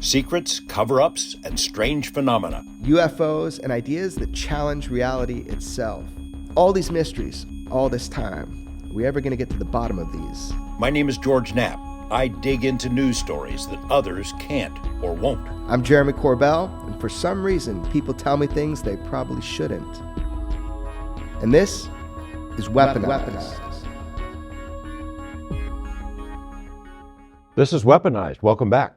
Secrets, cover-ups, and strange phenomena. UFOs and ideas that challenge reality itself. All these mysteries, all this time. Are we ever going to get to the bottom of these? My name is George Knapp. I dig into news stories that others can't or won't. I'm Jeremy Corbell, and for some reason, people tell me things they probably shouldn't. And this is Weaponized. This is Weaponized. Welcome back.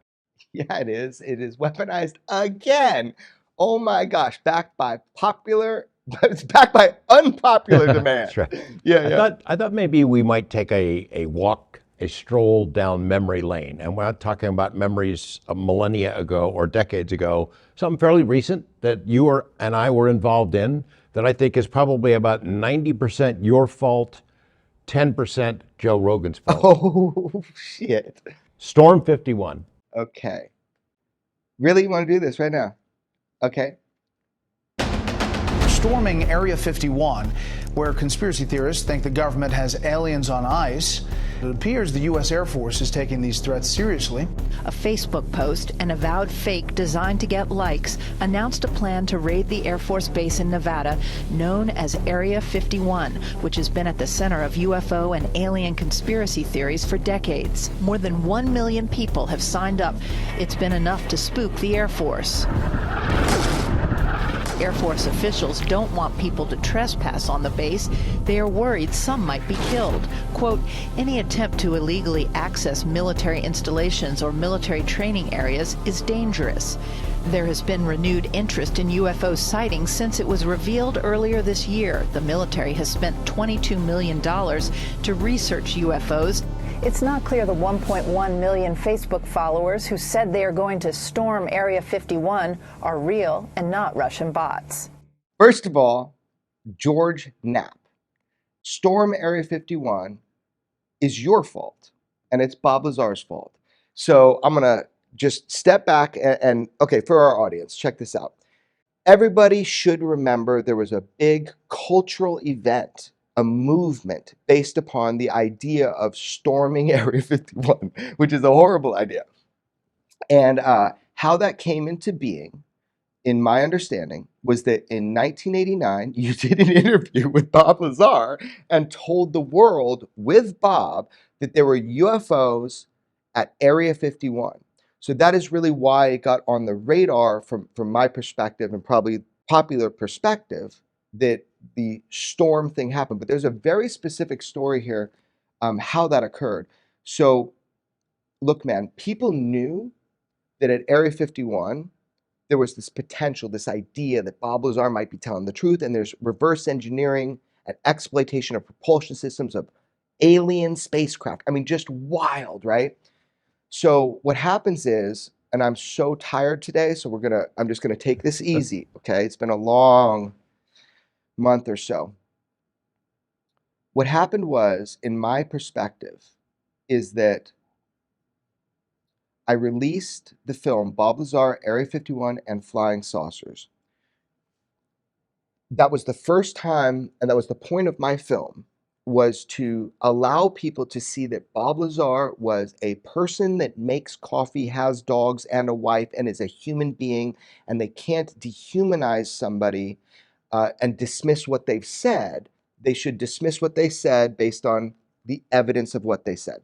Yeah, it is. It is weaponized again. Oh my gosh, backed by unpopular demand. That's right. Yeah. I thought maybe we might take a walk, a stroll down memory lane. And we're not talking about memories of millennia ago or decades ago, something fairly recent that you and I were involved in that I think is probably about 90% your fault, 10% Joe Rogan's fault. Oh, shit. Storm 51. Okay. Really? You want to do this right now? Okay. Storming Area 51, where conspiracy theorists think the government has aliens on ice. It appears the U.S. Air Force is taking these threats seriously. A Facebook post, an avowed fake designed to get likes, announced a plan to raid the Air Force base in Nevada known as Area 51, which has been at the center of UFO and alien conspiracy theories for decades. More than 1 million people have signed up. It's been enough to spook the Air Force. Air Force officials don't want people to trespass on the base. They are worried some might be killed. Quote, any attempt to illegally access military installations or military training areas is dangerous. There has been renewed interest in UFO sightings since it was revealed earlier this year. The military has spent $22 million to research UFOs. It's not clear the 1.1 million Facebook followers who said they are going to storm Area 51 are real and not Russian bots. First of all, George Knapp. Storm Area 51 is your fault, and it's Bob Lazar's fault. So I'm going to just step back and, okay, for our audience, check this out. Everybody should remember there was a big cultural event, a movement based upon the idea of storming Area 51, which is a horrible idea. And how that came into being, in my understanding, was that in 1989, you did an interview with Bob Lazar and told the world with Bob that there were UFOs at Area 51. So that is really why it got on the radar from my perspective and probably popular perspective that the storm thing happened. But there's a very specific story here, how that occurred. So look, man, people knew that at Area 51, there was this potential, this idea that Bob Lazar might be telling the truth, and there's reverse engineering and exploitation of propulsion systems of alien spacecraft. I mean, just wild, right? So what happens is, and I'm so tired today, so I'm just gonna take this easy, okay? It's been a long month or so. What happened was, in my perspective, is that I released the film Bob Lazar, Area 51, and Flying Saucers. That was the first time, and that was the point of my film, was to allow people to see that Bob Lazar was a person that makes coffee, has dogs and a wife, and is a human being, and they can't dehumanize somebody and dismiss what they've said. They should dismiss what they said based on the evidence of what they said.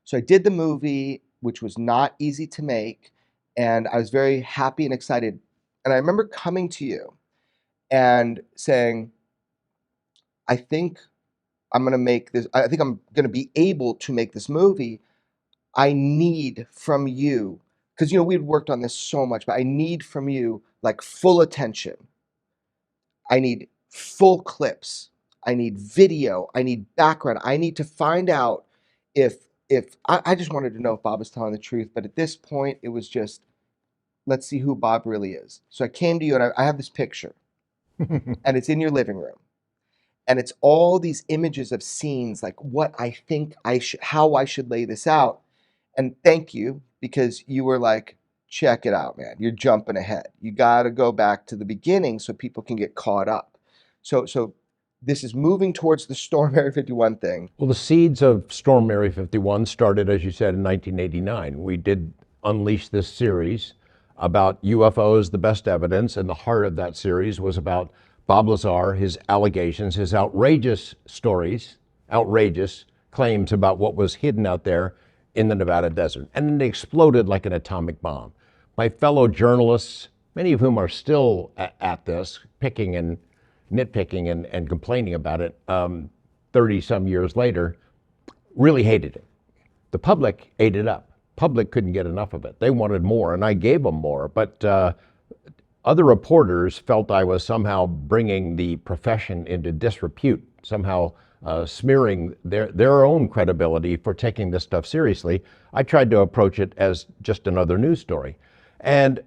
So I did the movie, which was not easy to make, and I was very happy and excited. And I remember coming to you and saying, I think I'm going to make this, I think I'm going to be able to make this movie. I need from you, because, you know, we'd worked on this so much, but I need from you like full attention. I need full clips. I need video. I need background. I need to find out if I just wanted to know if Bob was telling the truth. But at this point, it was just, let's see who Bob really is. So I came to you and I have this picture and it's in your living room. And it's all these images of scenes, like what I think how I should lay this out. And thank you, because you were like, check it out, man. You're jumping ahead. You got to go back to the beginning so people can get caught up. So this is moving towards the Storm Area 51 thing. Well, the seeds of Storm Area 51 started, as you said, in 1989. We did unleashed this series about UFOs, the best evidence, and the heart of that series was about Bob Lazar, his allegations, his outrageous stories, outrageous claims about what was hidden out there in the Nevada desert. And it exploded like an atomic bomb. My fellow journalists, many of whom are still at this, picking and nitpicking and complaining about it 30 some years later, really hated it. The public ate it up. Public couldn't get enough of it. They wanted more, and I gave them more. But other reporters felt I was somehow bringing the profession into disrepute, somehow smearing their own credibility for taking this stuff seriously. I tried to approach it as just another news story. And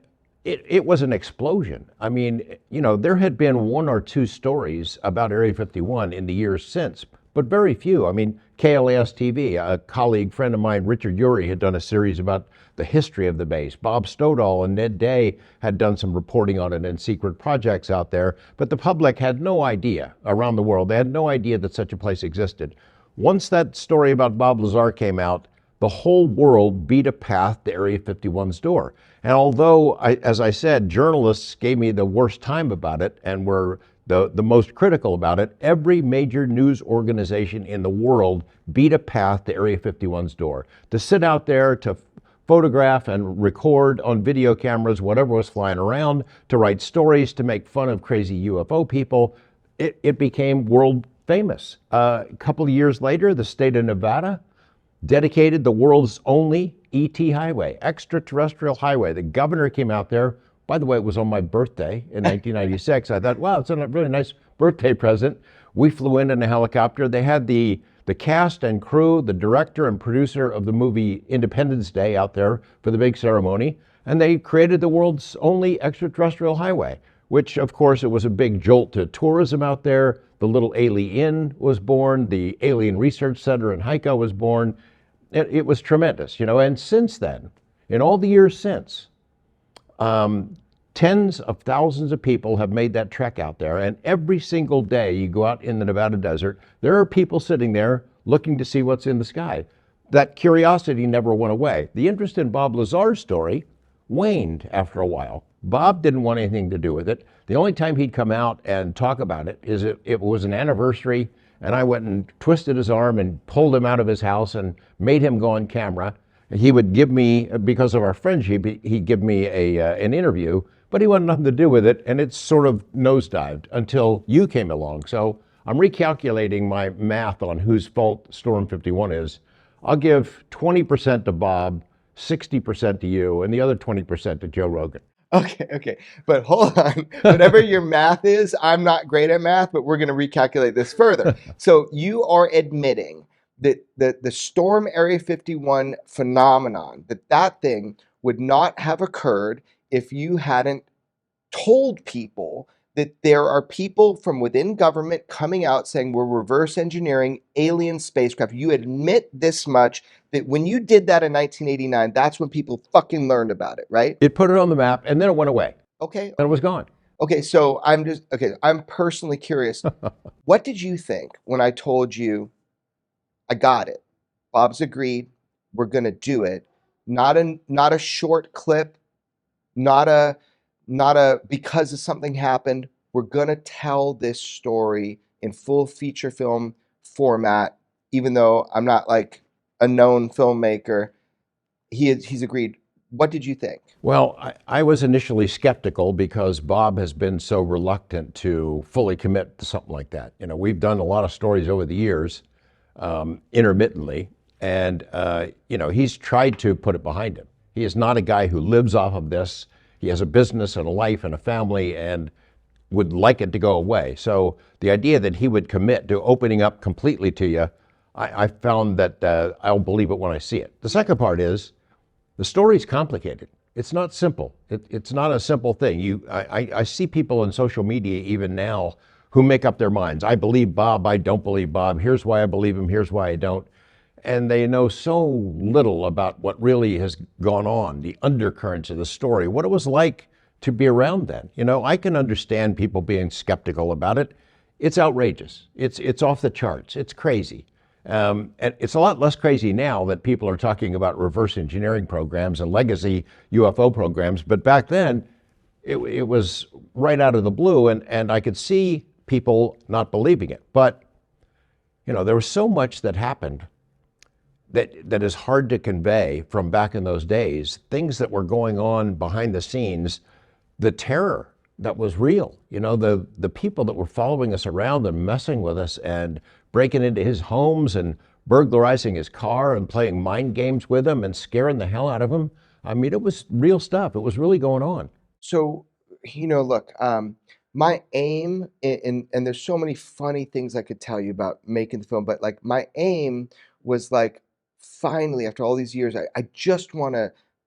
it was an explosion. I mean, you know, there had been one or two stories about Area 51 in the years since, but very few. I mean, KLAS TV, a colleague, friend of mine, Richard Urey, had done a series about the history of the base. Bob Stoddall and Ned Day had done some reporting on it in secret projects out there, but the public had no idea around the world. They had no idea that such a place existed. Once that story about Bob Lazar came out, the whole world beat a path to Area 51's door. And although, as I said, journalists gave me the worst time about it and were the most critical about it, every major news organization in the world beat a path to Area 51's door. To sit out there, to photograph and record on video cameras whatever was flying around, to write stories, to make fun of crazy UFO people, it became world famous. A couple of years later, the state of Nevada dedicated the world's only ET highway, extraterrestrial highway. The governor came out there. By the way, it was on my birthday in 1996. I thought, wow, it's a really nice birthday present. We flew in a helicopter. They had the cast and crew, the director and producer of the movie Independence Day out there for the big ceremony. And they created the world's only extraterrestrial highway, which of course it was a big jolt to tourism out there. The little Ailey Inn was born. The Alien Research Center in Haiku was born. It was tremendous, you know. And since then, in all the years since, tens of thousands of people have made that trek out there, and every single day you go out in the Nevada desert, there are people sitting there looking to see what's in the sky. That curiosity never went away. The interest in Bob Lazar's story waned after a while. Bob didn't want anything to do with it. The only time he'd come out and talk about it is it was an anniversary, and I went and twisted his arm and pulled him out of his house and made him go on camera. He would give me, because of our friendship, he'd give me an interview, but he wanted nothing to do with it, and it sort of nosedived until you came along. So I'm recalculating my math on whose fault Storm 51 is. I'll give 20% to Bob, 60% to you, and the other 20% to Joe Rogan. Okay. But hold on. Whatever your math is, I'm not great at math, but we're going to recalculate this further. So you are admitting that the Storm Area 51 phenomenon, that thing would not have occurred if you hadn't told people that there are people from within government coming out saying we're reverse engineering alien spacecraft. You admit this much, that when you did that in 1989, that's when people fucking learned about it, right? It put it on the map, and then it went away. Okay. Then it was gone. Okay, so I'm personally curious. What did you think when I told you, I got it, Bob's agreed, we're going to do it? Not a short clip, not a because of something happened. We're going to tell this story in full feature film format, even though I'm not like a known filmmaker. He's agreed. What did you think? Well, I was initially skeptical because Bob has been so reluctant to fully commit to something like that. You know, we've done a lot of stories over the years, intermittently, and you know, he's tried to put it behind him. He is not a guy who lives off of this. He has a business and a life and a family and would like it to go away. So the idea that he would commit to opening up completely to you, I found that I'll believe it when I see it. The second part is, the story's complicated. It's not simple. It's not a simple thing. I see people on social media even now who make up their minds. I believe Bob, I don't believe Bob. Here's why I believe him, here's why I don't. And they know so little about what really has gone on, the undercurrents of the story, what it was like to be around then. You know, I can understand people being skeptical about it. It's outrageous. It's off the charts. It's crazy. And it's a lot less crazy now that people are talking about reverse engineering programs and legacy UFO programs. But back then, it was right out of the blue, and I could see people not believing it. But, you know, there was so much that happened that is hard to convey from back in those days, things that were going on behind the scenes, the terror that was real. You know, the people that were following us around and messing with us and breaking into his homes and burglarizing his car and playing mind games with him and scaring the hell out of him. I mean, it was real stuff. It was really going on. So, you know, look, my aim, and there's so many funny things I could tell you about making the film, but like my aim was like, finally, after all these years, I just want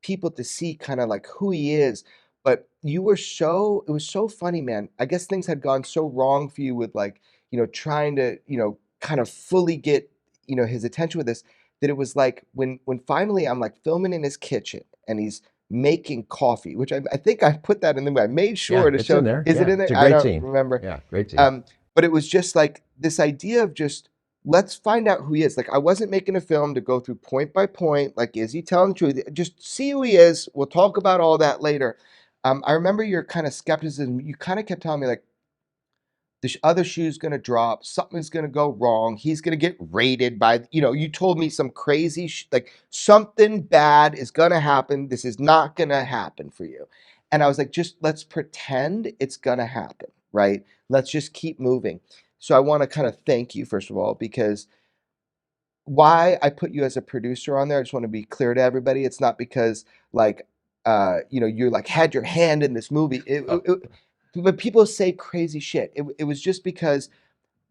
people to see kind of like who he is. But it was so funny, man. I guess things had gone so wrong for you with like, you know, trying to, you know, kind of fully get, you know, his attention with this, that it was like when finally I'm like filming in his kitchen and he's making coffee, which I think I put that in the movie. I made sure to it's show. in there. Is it in there? It's a I great don't scene. remember. Yeah, great scene. But it was just like this idea of just, let's find out who he is. Like, I wasn't making a film to go through point by point. Like, is he telling the truth? Just see who he is. We'll talk about all that later. I remember your kind of skepticism. You kind of kept telling me, like, the other shoe's going to drop. Something's going to go wrong. He's going to get raided by, you know, you told me some crazy, like, something bad is going to happen. This is not going to happen for you. And I was like, just let's pretend it's going to happen, right? Let's just keep moving. So I want to kind of thank you, first of all, because why I put you as a producer on there, I just want to be clear to everybody. It's not because, like, you know, you're like had your hand in this movie. But people say crazy shit. It was just because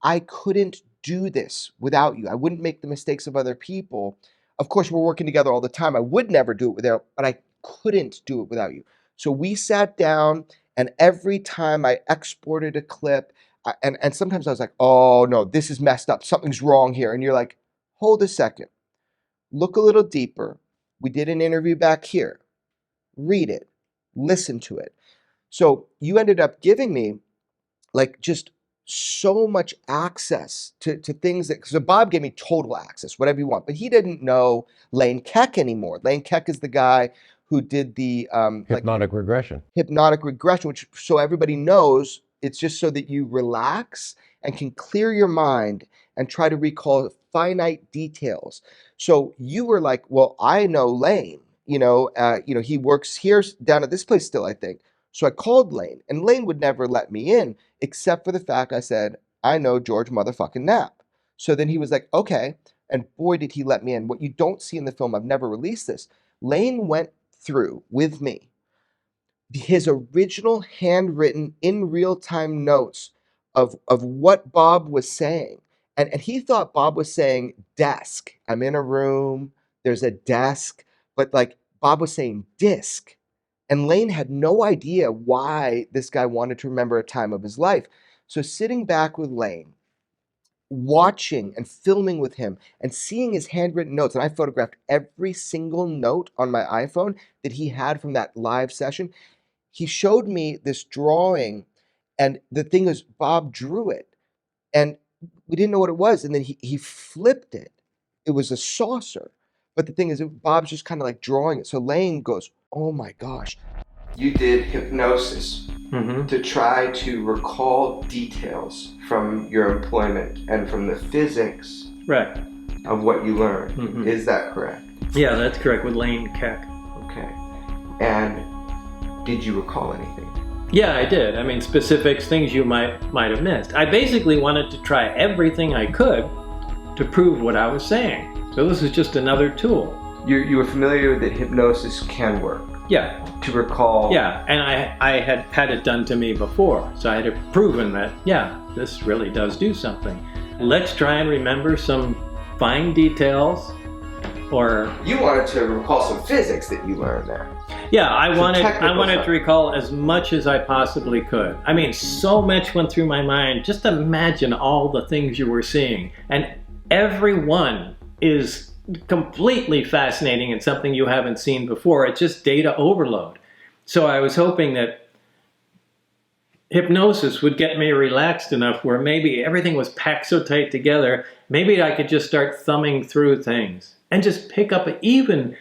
I couldn't do this without you. I wouldn't make the mistakes of other people. Of course, we're working together all the time. I would never do it without, but I couldn't do it without you. So we sat down, and every time I exported a clip, and sometimes I was like, oh no, this is messed up. Something's wrong here. And you're like, hold a second. Look a little deeper. We did an interview back here. Read it. Listen to it. So you ended up giving me like just so much access to things that, so Bob gave me total access, whatever you want, but he didn't know Lane Keck anymore. Lane Keck is the guy who did the Hypnotic regression. Hypnotic regression, which, so everybody knows, it's just so that you relax and can clear your mind and try to recall finite details. So you were like, well, I know Lane, you know, he works here down at this place still, I think. So I called Lane, and Lane would never let me in, except for the fact I said, I know George motherfucking Knapp. So then he was like, okay, and boy, did he let me in. What you don't see in the film, I've never released this, Lane went through with me his original handwritten in real-time notes of what Bob was saying. And he thought Bob was saying desk. I'm in a room, there's a desk, but like Bob was saying disc. And Lane had no idea why this guy wanted to remember a time of his life. So sitting back with Lane, watching and filming with him and seeing his handwritten notes, and I photographed every single note on my iPhone that he had from that live session. He showed me this drawing, and the thing is, Bob drew it, and we didn't know what it was. And then he flipped it. It was a saucer. But the thing is, Bob's just kind of like drawing it. So Lane goes, oh my gosh. You did hypnosis to try to recall details from your employment and from the physics of what you learned. Is that correct? Yeah, that's correct, with Lane Keck. Okay. And did you recall anything? Yeah, I did. I mean, specifics, things you might have missed. I basically wanted to try everything I could to prove what I was saying. So this is just another tool. You were familiar that hypnosis can work? Yeah. To recall? Yeah, and I had it done to me before, so I had proven that, yeah, this really does do something. Let's try and remember some fine details, or... You wanted to recall some physics that you learned there. Yeah, I wanted to recall as much as I possibly could. I mean, so much went through my mind. Just imagine all the things you were seeing. And every one is completely fascinating and something you haven't seen before. It's just data overload. So I was hoping that hypnosis would get me relaxed enough where maybe everything was packed so tight together maybe I could just start thumbing through things and just pick up even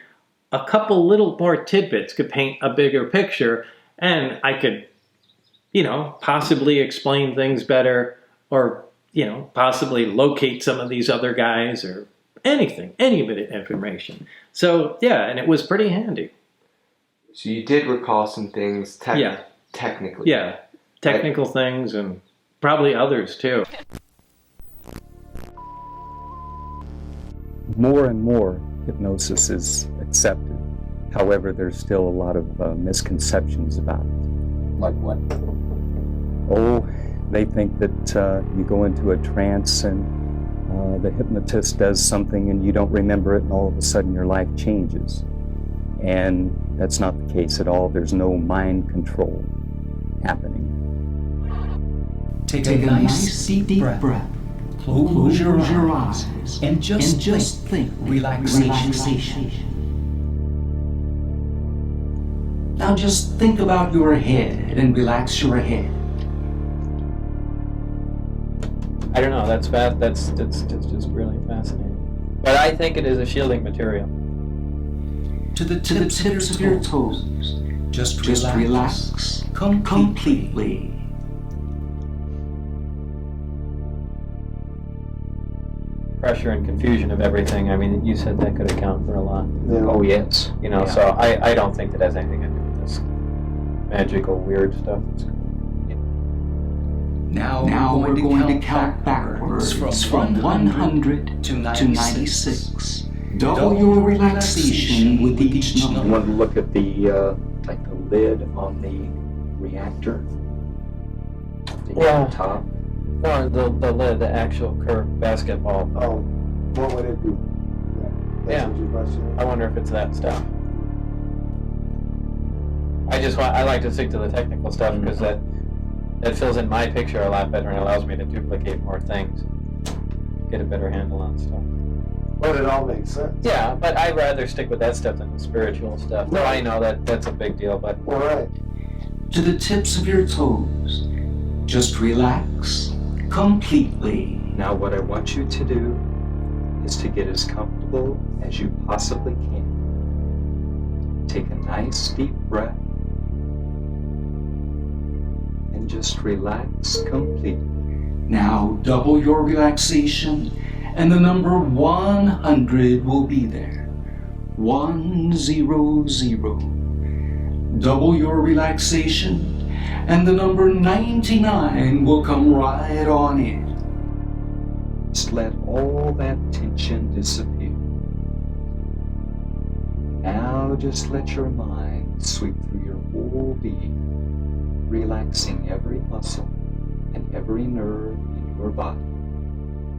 a couple little more tidbits could paint a bigger picture, and I could, possibly explain things better, or, possibly locate some of these other guys, or anything, any bit of information. So, yeah, and it was pretty handy. So you did recall some things technically. Yeah, technical things, and probably others too. More and more hypnosis is accepted. However, there's still a lot of misconceptions about it. Like what? Oh, they think that you go into a trance and the hypnotist does something and you don't remember it, and all of a sudden your life changes. And that's not the case at all. There's no mind control happening. Take a nice deep breath. Close your eyes and just think relaxation. Now just think about your head and relax your head. I don't know, that's just really fascinating. But I think it is a shielding material. To the tips of your toes. Just relax completely. Pressure and confusion of everything. I mean, you said that could account for a lot. Yeah. Oh, yes. So I don't think that has anything to do with this magical, weird stuff. Now we're going to count backwards from 100 to 96. Double your relaxation with each number. You want to look at the lid on the reactor? The top? No, the lid, the actual curved basketball. Oh, what would it be? Yeah. I wonder if it's that stuff. I like to stick to the technical stuff because that fills in my picture a lot better and allows me to duplicate more things. Get a better handle on stuff. But it all makes sense. Yeah, but I'd rather stick with that stuff than the spiritual stuff. Right. I know that's a big deal, but... All right. To the tips of your toes. Just relax completely. Now what I want you to do is to get as comfortable as you possibly can. Take a nice deep breath and just relax completely. Now double your relaxation and the number 100 will be there. 100. Double your relaxation and the number 99 will come right on in. Just let all that tension disappear. Now just let your mind sweep through your whole being, relaxing every muscle and every nerve in your body.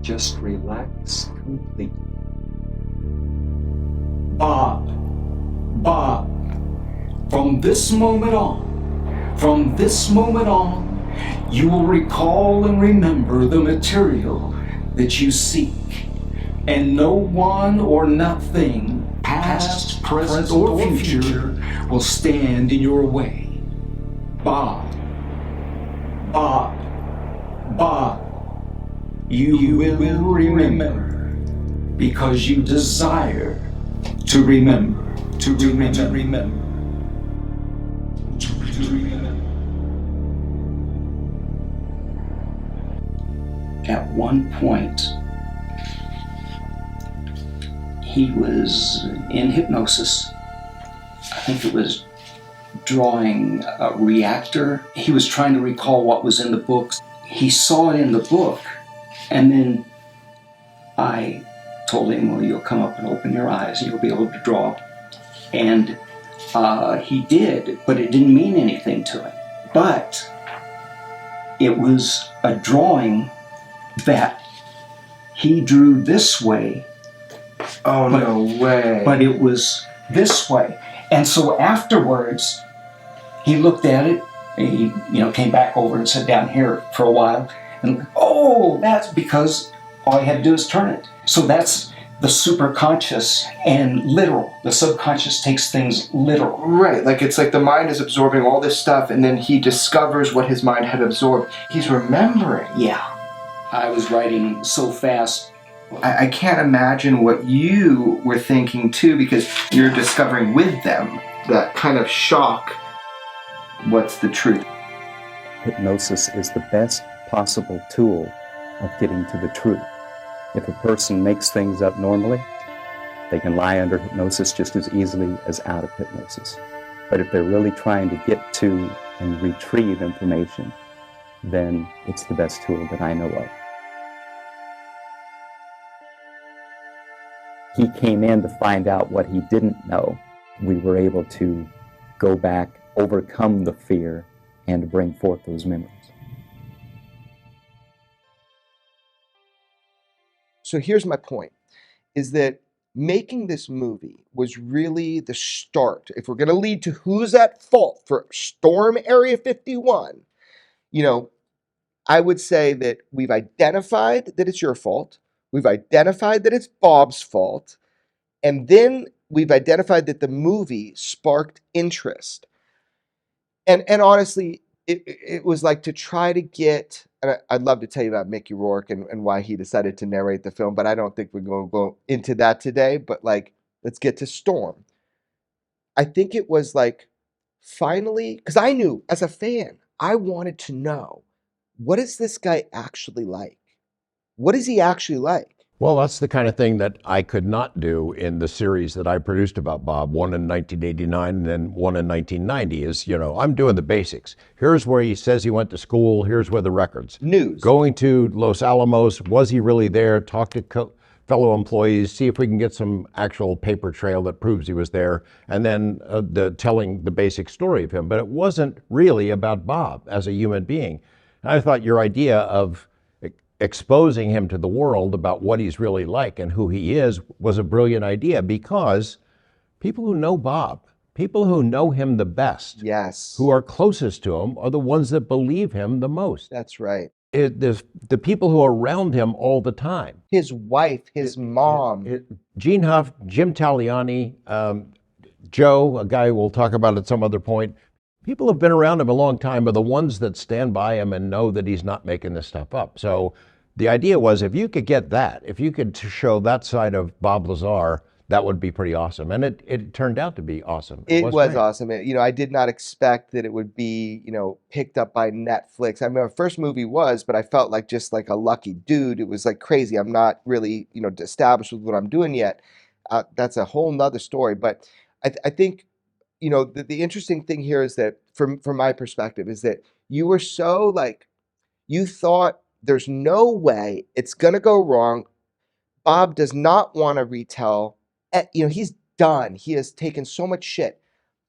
Just relax completely. Bob, from this moment on, you will recall and remember the material that you seek, and no one or nothing, past, present, or future, will stand in your way. Bob, you will remember, because you desire to remember. At one point, he was in hypnosis. I think it was drawing a reactor. He was trying to recall what was in the books. He saw it in the book, and then I told him, well, you'll come up and open your eyes and you'll be able to draw. And he did, but it didn't mean anything to him. But it was a drawing that he drew this way. Oh, no way. But it was this way. And so afterwards, he looked at it, and he came back over and sat down here for a while, and that's because all he had to do is turn it. So that's the superconscious and literal. The subconscious takes things literal. Right, it's like the mind is absorbing all this stuff, and then he discovers what his mind had absorbed. He's remembering. Yeah. I was writing so fast I can't imagine what you were thinking too, because you're discovering with them that kind of shock. What's the truth? Hypnosis is the best possible tool of getting to the truth. If a person makes things up normally, they can lie under hypnosis just as easily as out of hypnosis. But if they're really trying to get to and retrieve information, then it's the best tool that I know of. He came in to find out what he didn't know. We were able to go back, overcome the fear, and bring forth those memories. So here's my point, is that making this movie was really the start. If we're going to lead to who's at fault for Storm Area 51, I would say that we've identified that it's your fault. We've identified that it's Bob's fault. And then we've identified that the movie sparked interest. And honestly, it was like to try to get, and I'd love to tell you about Mickey Rourke and why he decided to narrate the film, but I don't think we're going to go into that today. But let's get to Storm. I think it was finally, because I knew as a fan, I wanted to know, what is this guy actually like? What is he actually like? Well, that's the kind of thing that I could not do in the series that I produced about Bob, one in 1989 and then one in 1990 is, I'm doing the basics. Here's where he says he went to school. Here's where the records. News. Going to Los Alamos. Was he really there? Talk to fellow employees, see if we can get some actual paper trail that proves he was there, and then telling the basic story of him. But it wasn't really about Bob as a human being. And I thought your idea of exposing him to the world about what he's really like and who he is was a brilliant idea, because people who know Bob, people who know him the best, yes, who are closest to him, are the ones that believe him the most. That's right. There's the people who are around him all the time. His wife, his mom. Gene Huff, Jim Taliani, Joe, a guy we'll talk about at some other point. People have been around him a long time, are the ones that stand by him and know that he's not making this stuff up. So the idea was, if you could get that, if you could show that side of Bob Lazar, that would be pretty awesome. And it turned out to be awesome. It was awesome. I did not expect that it would be, picked up by Netflix. I mean, my first movie was, but I felt just like a lucky dude. It was crazy. I'm not really, established with what I'm doing yet. That's a whole nother story. But I think, the interesting thing here is that from my perspective is that you were so you thought there's no way it's going to go wrong. Bob does not want to retell. He's done. He has taken so much shit.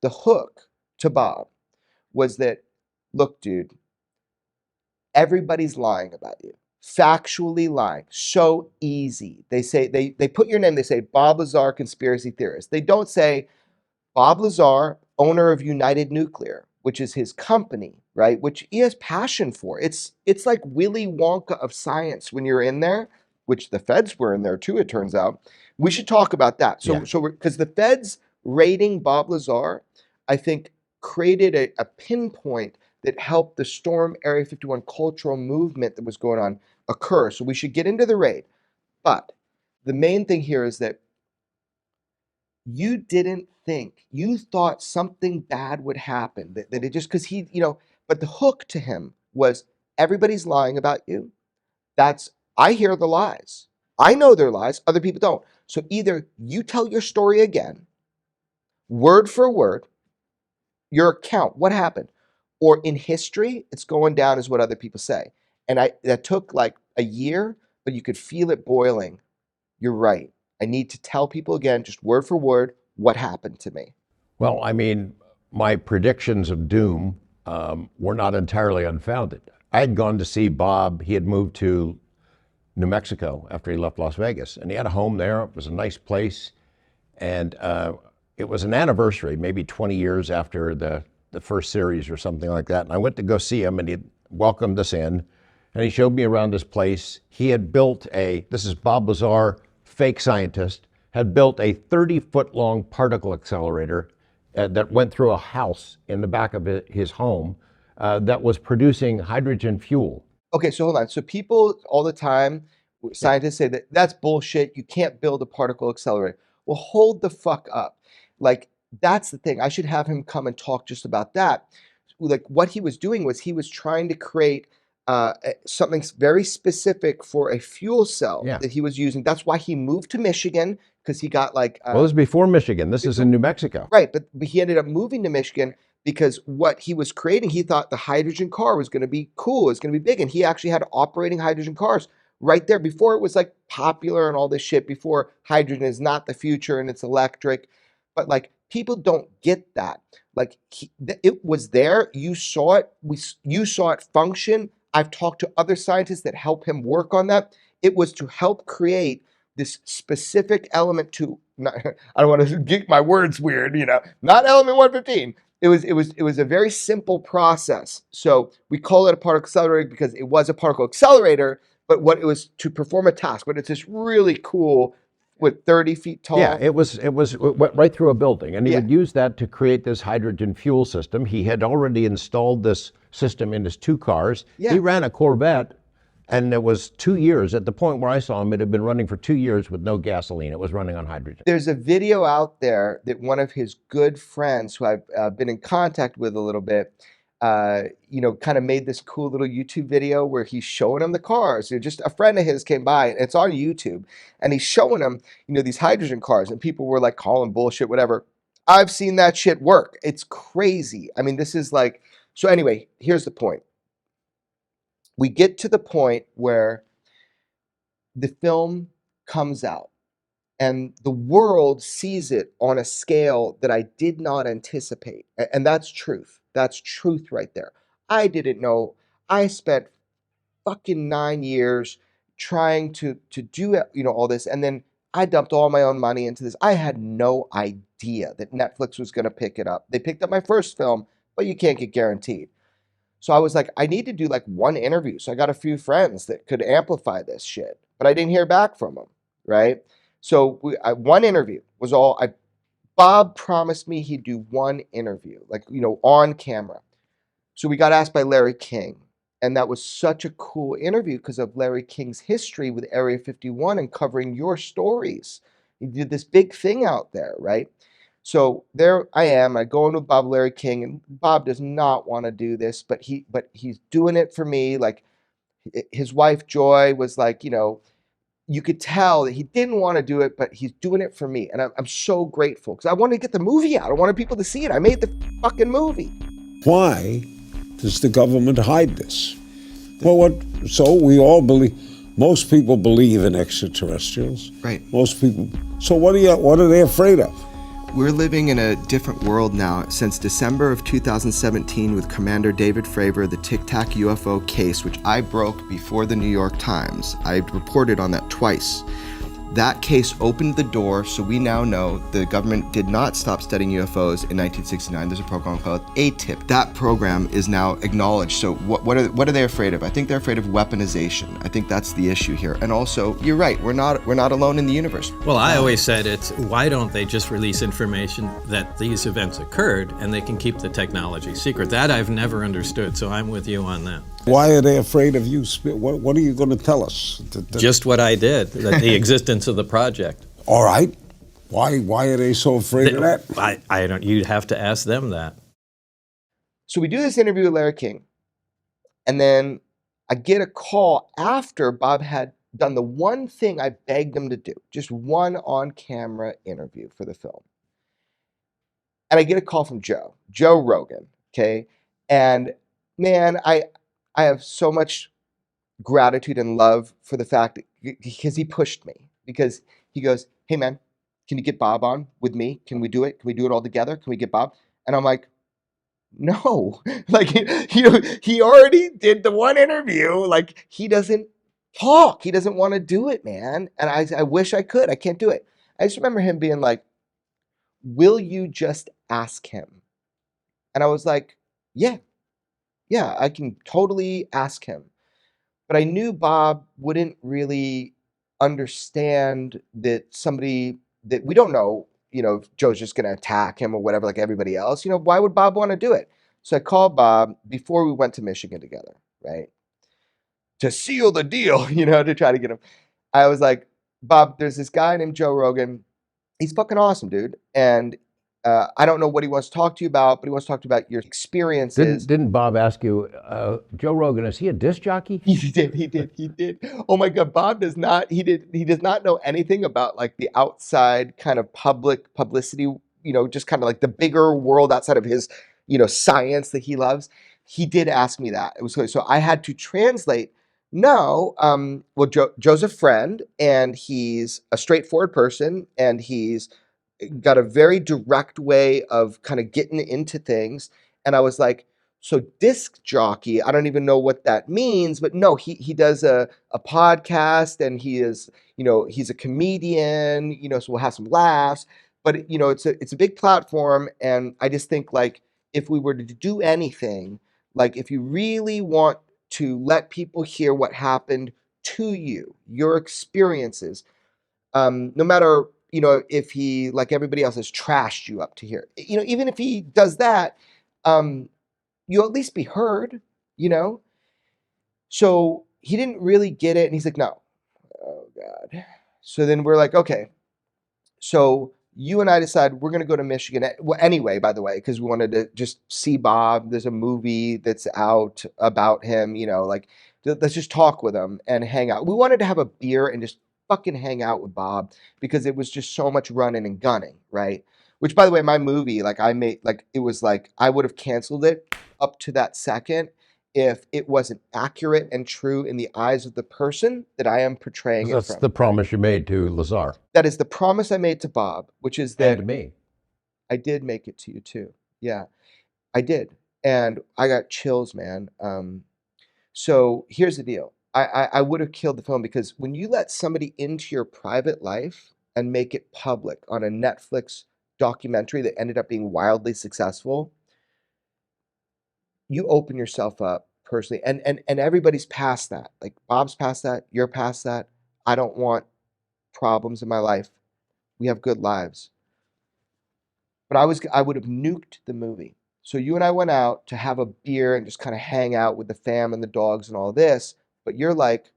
The hook to Bob was that, look, dude, everybody's lying about you. Factually lying. So easy. They say, they put your name, they say Bob Lazar, conspiracy theorist. They don't say Bob Lazar, owner of United Nuclear, which is his company, right? Which he has passion for. It's like Willy Wonka of science when you're in there, which the feds were in there too, it turns out. We should talk about that. So because the feds raiding Bob Lazar, I think, created a pinpoint that helped the Storm Area 51 cultural movement that was going on occur. So we should get into the raid. But the main thing here is that you didn't think, you thought something bad would happen, that it just, because he, but the hook to him was, everybody's lying about you. I hear the lies. I know they're lies, other people don't. So either you tell your story again, word for word, your account, what happened, or in history, it's going down as what other people say. And that took a year, but you could feel it boiling. You're right. I need to tell people again, just word for word, what happened to me. Well, I mean, my predictions of doom were not entirely unfounded. I had gone to see Bob. He had moved to New Mexico after he left Las Vegas, and he had a home there. It was a nice place, and it was an anniversary, maybe 20 years after the first series or something like that. And I went to go see him, and he welcomed us in, and he showed me around his place. He had built this is Bob Lazar, fake scientist, had built a 30-foot long particle accelerator that went through a house in the back of his home that was producing hydrogen fuel. Okay, so hold on. So people all the time, Scientists say that that's bullshit. You can't build a particle accelerator. Well, hold the fuck up. Like, that's the thing. I should have him come and talk just about that. Like, what he was doing was he was trying to create something very specific for a fuel cell that he was using. That's why he moved to Michigan, because he got like... well, this is before Michigan. This is in New Mexico. Right, but he ended up moving to Michigan because what he was creating, he thought the hydrogen car was going to be cool, it was going to be big, and he actually had operating hydrogen cars right there before it was like popular and all this shit, before hydrogen is not the future and it's electric. But like, people don't get that. Like, it was there, you saw it, you saw it function. I've talked to other scientists that help him work on that. It was to help create this specific element to, not, I don't want to get my words weird, you know, not element 115. It was a very simple process. So we call it a particle accelerator because it was a particle accelerator, but what it was to perform a task. But it's this really cool, with 30 feet tall. Yeah, it went right through a building, and he would use that to create this hydrogen fuel system. He had already installed this system in his 2 cars. He ran a Corvette, and it was 2 years. At the point where I saw him, it had been running for 2 years with no gasoline. It was running on hydrogen. There's a video out there that one of his good friends, who I've been in contact with a little bit, you know, kind of made this cool little YouTube video where he's showing him the cars. You know, just a friend of his came by, and it's on YouTube, and he's showing him, you know, these hydrogen cars, and people were like calling bullshit, whatever. I've seen that shit work. It's crazy. I mean, this is like, so anyway, here's the point. We get to the point where the film comes out, and the world sees it on a scale that I did not anticipate. And that's truth. That's truth right there. I didn't know. I spent fucking 9 years trying to do, you know, all this, and then I dumped all my own money into this. I had no idea that Netflix was going to pick it up. They picked up my first film, but you can't get guaranteed. So I was like, I need to do like one interview. So I got a few friends that could amplify this shit, but I didn't hear back from them, right? So one interview was all Bob promised me he'd do one interview, like, you know, on camera. So we got asked by Larry King, and that was such a cool interview because of Larry King's history with Area 51 and covering your stories. He did this big thing out there, right? So there I am. I go in with Bob, Larry King, and Bob does not want to do this, but he's doing it for me. Like, his wife Joy was like, you know, you could tell that he didn't want to do it, but he's doing it for me. And I'm so grateful because I wanted to get the movie out. I wanted people to see it. I made the fucking movie. Why does the government hide this? Well, so we all believe, most people believe in extraterrestrials. Right. Most people. So what are they afraid of? We're living in a different world now. Since December of 2017 with Commander David Fravor, the Tic Tac UFO case, which I broke before the New York Times. I reported on that twice. That case opened the door, so we now know the government did not stop studying UFOs in 1969. There's a program called ATIP. That program is now acknowledged. So what are they afraid of? I think they're afraid of weaponization. I think that's the issue here. And also, you're right, we're not alone in the universe. Well, I always said it's, why don't they just release information that these events occurred and they can keep the technology secret? That I've never understood, so I'm with you on that. Why are they afraid of you? What are you going to tell us? Just what I did, the existence of the project. All right. Why are they so afraid of that? I don't. You'd have to ask them that. So we do this interview with Larry King, and then I get a call after Bob had done the one thing I begged him to do, just one on-camera interview for the film. And I get a call from Joe Rogan, okay? And man, I have so much gratitude and love for the fact that, because he pushed me, because he goes, hey man, can you get Bob on with me? Can we do it? Can we do it all together? Can we get Bob? And I'm like, no, like, he already did the one interview. Like, he doesn't talk. He doesn't want to do it, man. And I wish I could. I can't do it. I just remember him being like, will you just ask him? And I was like, yeah, I can totally ask him. But I knew Bob wouldn't really understand that somebody that we don't know, you know, Joe's just going to attack him or whatever, like everybody else. You know, why would Bob want to do it? So I called Bob before we went to Michigan together, right? To seal the deal, you know, to try to get him. I was like, Bob, there's this guy named Joe Rogan. He's fucking awesome, dude. And I don't know what he wants to talk to you about, but he wants to talk to you about your experiences. Didn't Bob ask you, Joe Rogan, is he a disc jockey? He did. Oh my God, Bob does not, he does not know anything about like the outside kind of publicity, just kind of like the bigger world outside of his, science that he loves. He did ask me that. It was so I had to translate. No, well, Joe's a friend, and he's a straightforward person, and he's got a very direct way of kind of getting into things. And I was like, so disc jockey, I don't even know what that means, but no, he does a podcast, and he is, he's a comedian, so we'll have some laughs, but it's a big platform. And I just think like, if we were to do anything, like if you really want to let people hear what happened to you, your experiences, no matter, if he, like everybody else, has trashed you up to here, even if he does that, you'll at least be heard, So he didn't really get it, and he's like, no. Oh God. So then we're like, okay. So you and I decided we're going to go to Michigan. Well, anyway, by the way, because we wanted to just see Bob. There's a movie that's out about him, like, let's just talk with him and hang out. We wanted to have a beer and just fucking hang out with Bob, because it was just so much running and gunning, right? Which, by the way, my movie, like I made, like, it was like, I would have canceled it up to that second if it wasn't accurate and true in the eyes of the person that I am portraying it That's from. the promise you made to Lazar. That is the promise I made to Bob, which is that... And to me. I did make it to you too. Yeah, I did. And I got chills, man. So here's the deal. I would have killed the film, because when you let somebody into your private life and make it public on a Netflix documentary that ended up being wildly successful, you open yourself up personally. And everybody's past that. Like, Bob's past that. You're past that. I don't want problems in my life. We have good lives. But I would have nuked the movie. So you and I went out to have a beer and just kind of hang out with the fam and the dogs and all this. But you're like,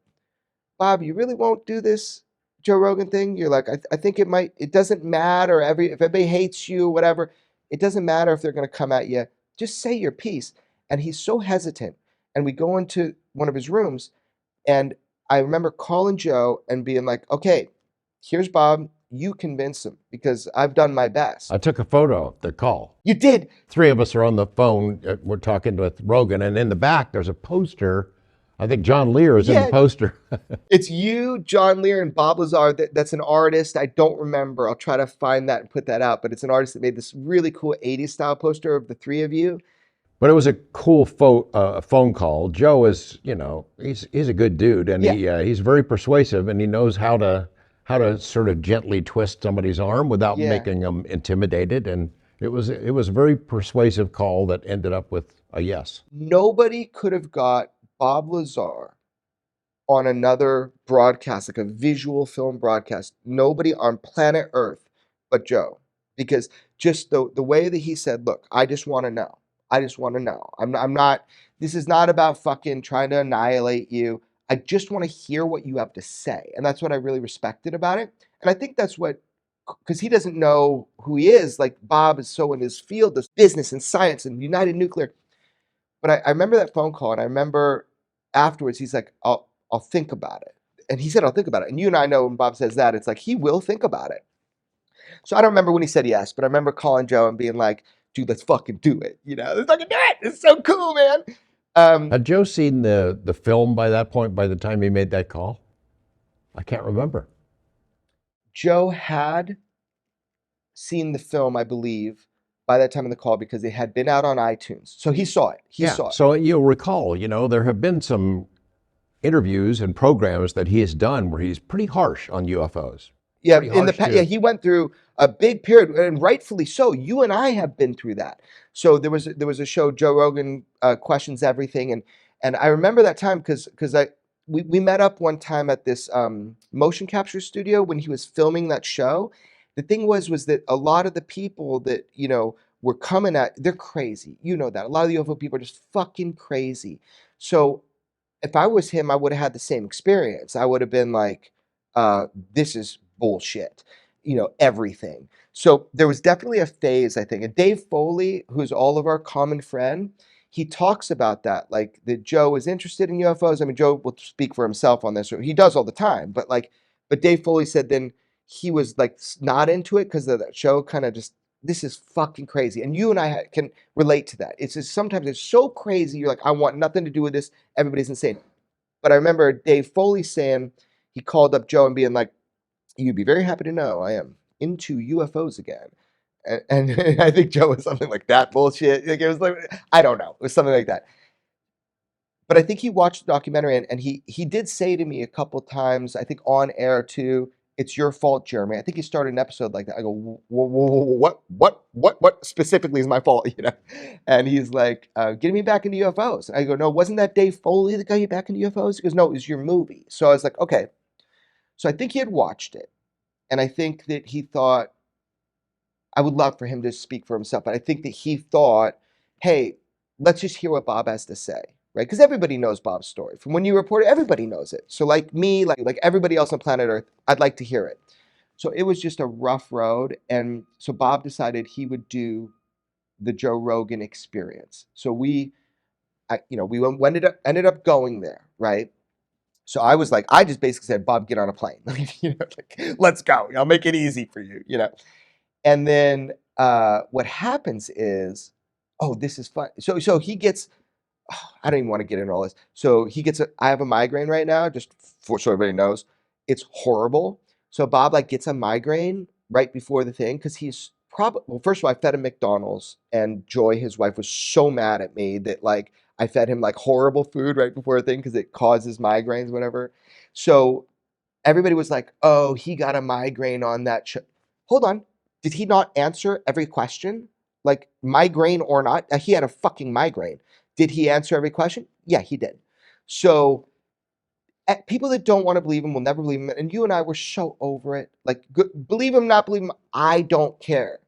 Bob, you really won't do this Joe Rogan thing? You're like, I think it doesn't matter if everybody hates you, whatever. It doesn't matter if they're going to come at you. Just say your piece. And he's so hesitant. And we go into one of his rooms, and I remember calling Joe and being like, okay, here's Bob. You convince him, because I've done my best. I took a photo of the call. You did? 3 of us are on the phone. We're talking with Rogan, and in the back, there's a poster. I think John Lear is in the poster. It's you, John Lear, and Bob Lazar. That's an artist. I don't remember. I'll try to find that and put that out. But it's an artist that made this really cool 80s style poster of the 3 of you. But it was a cool phone call. Joe is, he's a good dude, and he's very persuasive, and he knows how to sort of gently twist somebody's arm without making them intimidated. And it was a very persuasive call that ended up with a yes. Nobody could have got Bob Lazar on another broadcast, like a visual film broadcast. Nobody on planet Earth but Joe. Because just the way that he said, look, I just want to know. I just want to know. I'm not, this is not about fucking trying to annihilate you. I just want to hear what you have to say. And that's what I really respected about it. And I think that's what, because he doesn't know who he is. Like, Bob is so in his field, this business and science and United Nuclear. But I remember that phone call, and I remember afterwards, he's like, I'll think about it. And he said, I'll think about it. And you and I know when Bob says that, it's like, he will think about it. So I don't remember when he said yes, but I remember calling Joe and being like, dude, let's fucking do it. Let's fucking do it. It's so cool, man. Had Joe seen the film by that point, by the time he made that call? I can't remember. Joe had seen the film, I believe, by that time of the call, because it had been out on iTunes. So he saw it. He saw it. So you'll recall, there have been some interviews and programs that he has done where he's pretty harsh on UFOs. Yeah, in the past, he went through a big period, and rightfully so. You and I have been through that. So there was a show, Joe Rogan Questions Everything, and I remember that time because we met up one time at this motion capture studio when he was filming that show. The thing was that a lot of the people that were coming at, they're crazy. You know that a lot of the UFO people are just fucking crazy. So if I was him, I would have had the same experience. I would have been like, this is bullshit, everything. So there was definitely a phase, I think. And Dave Foley, who's all of our common friend, he talks about that, like that Joe is interested in UFOs. I mean, Joe will speak for himself on this, or he does all the time. But Dave Foley said then he was like not into it because of that show. Kind of just, this is fucking crazy. And you and I can relate to that. It's just sometimes it's so crazy. You're like, I want nothing to do with this. Everybody's insane. But I remember Dave Foley saying he called up Joe and being like, "You'd be very happy to know I am into UFOs again." And I think Joe was something like that bullshit. Like it was like, I don't know. It was something like that. But I think he watched the documentary and he did say to me a couple times, I think on air too, "It's your fault, Jeremy." I think he started an episode like that. I go, what specifically is my fault? And he's like, "Getting me back into UFOs." And I go, "No, wasn't that Dave Foley that got you back into UFOs?" He goes, "No, it was your movie." So I was like, okay. So I think he had watched it. And I think that he thought, I would love for him to speak for himself, but I think that he thought, hey, let's just hear what Bob has to say, right? Because everybody knows Bob's story. From when you report it, everybody knows it. So like me, like everybody else on planet Earth, I'd like to hear it. So it was just a rough road. And so Bob decided he would do the Joe Rogan experience. So we ended up going there, right? So I was like, I just basically said, "Bob, get on a plane. Let's go. I'll make it easy for you, And then what happens is, oh, this is fun. So he gets, I don't even want to get into all this. So he gets, I have a migraine right now, just so everybody knows. It's horrible. So Bob gets a migraine right before the thing because he's probably, well, first of all, I fed him McDonald's and Joy, his wife, was so mad at me that I fed him horrible food right before a thing because it causes migraines, whatever. So everybody was like, "Oh, he got a migraine on that show." Hold on. Did he not answer every question? Like migraine or not? He had a fucking migraine. Did he answer every question? Yeah, he did. So people that don't want to believe him will never believe him. And you and I were so over it. Believe him, not believe him. I don't care.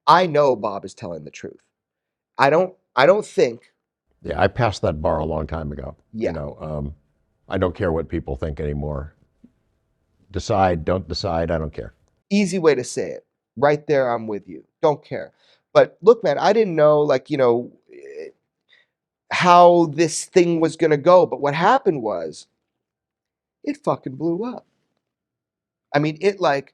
I know Bob is telling the truth. I don't think. Yeah, I passed that bar a long time ago. Yeah. I don't care what people think anymore. Decide, don't decide, I don't care. Easy way to say it. Right there, I'm with you. Don't care. But look, man, I didn't know, how this thing was going to go. But what happened was, it fucking blew up. I mean, the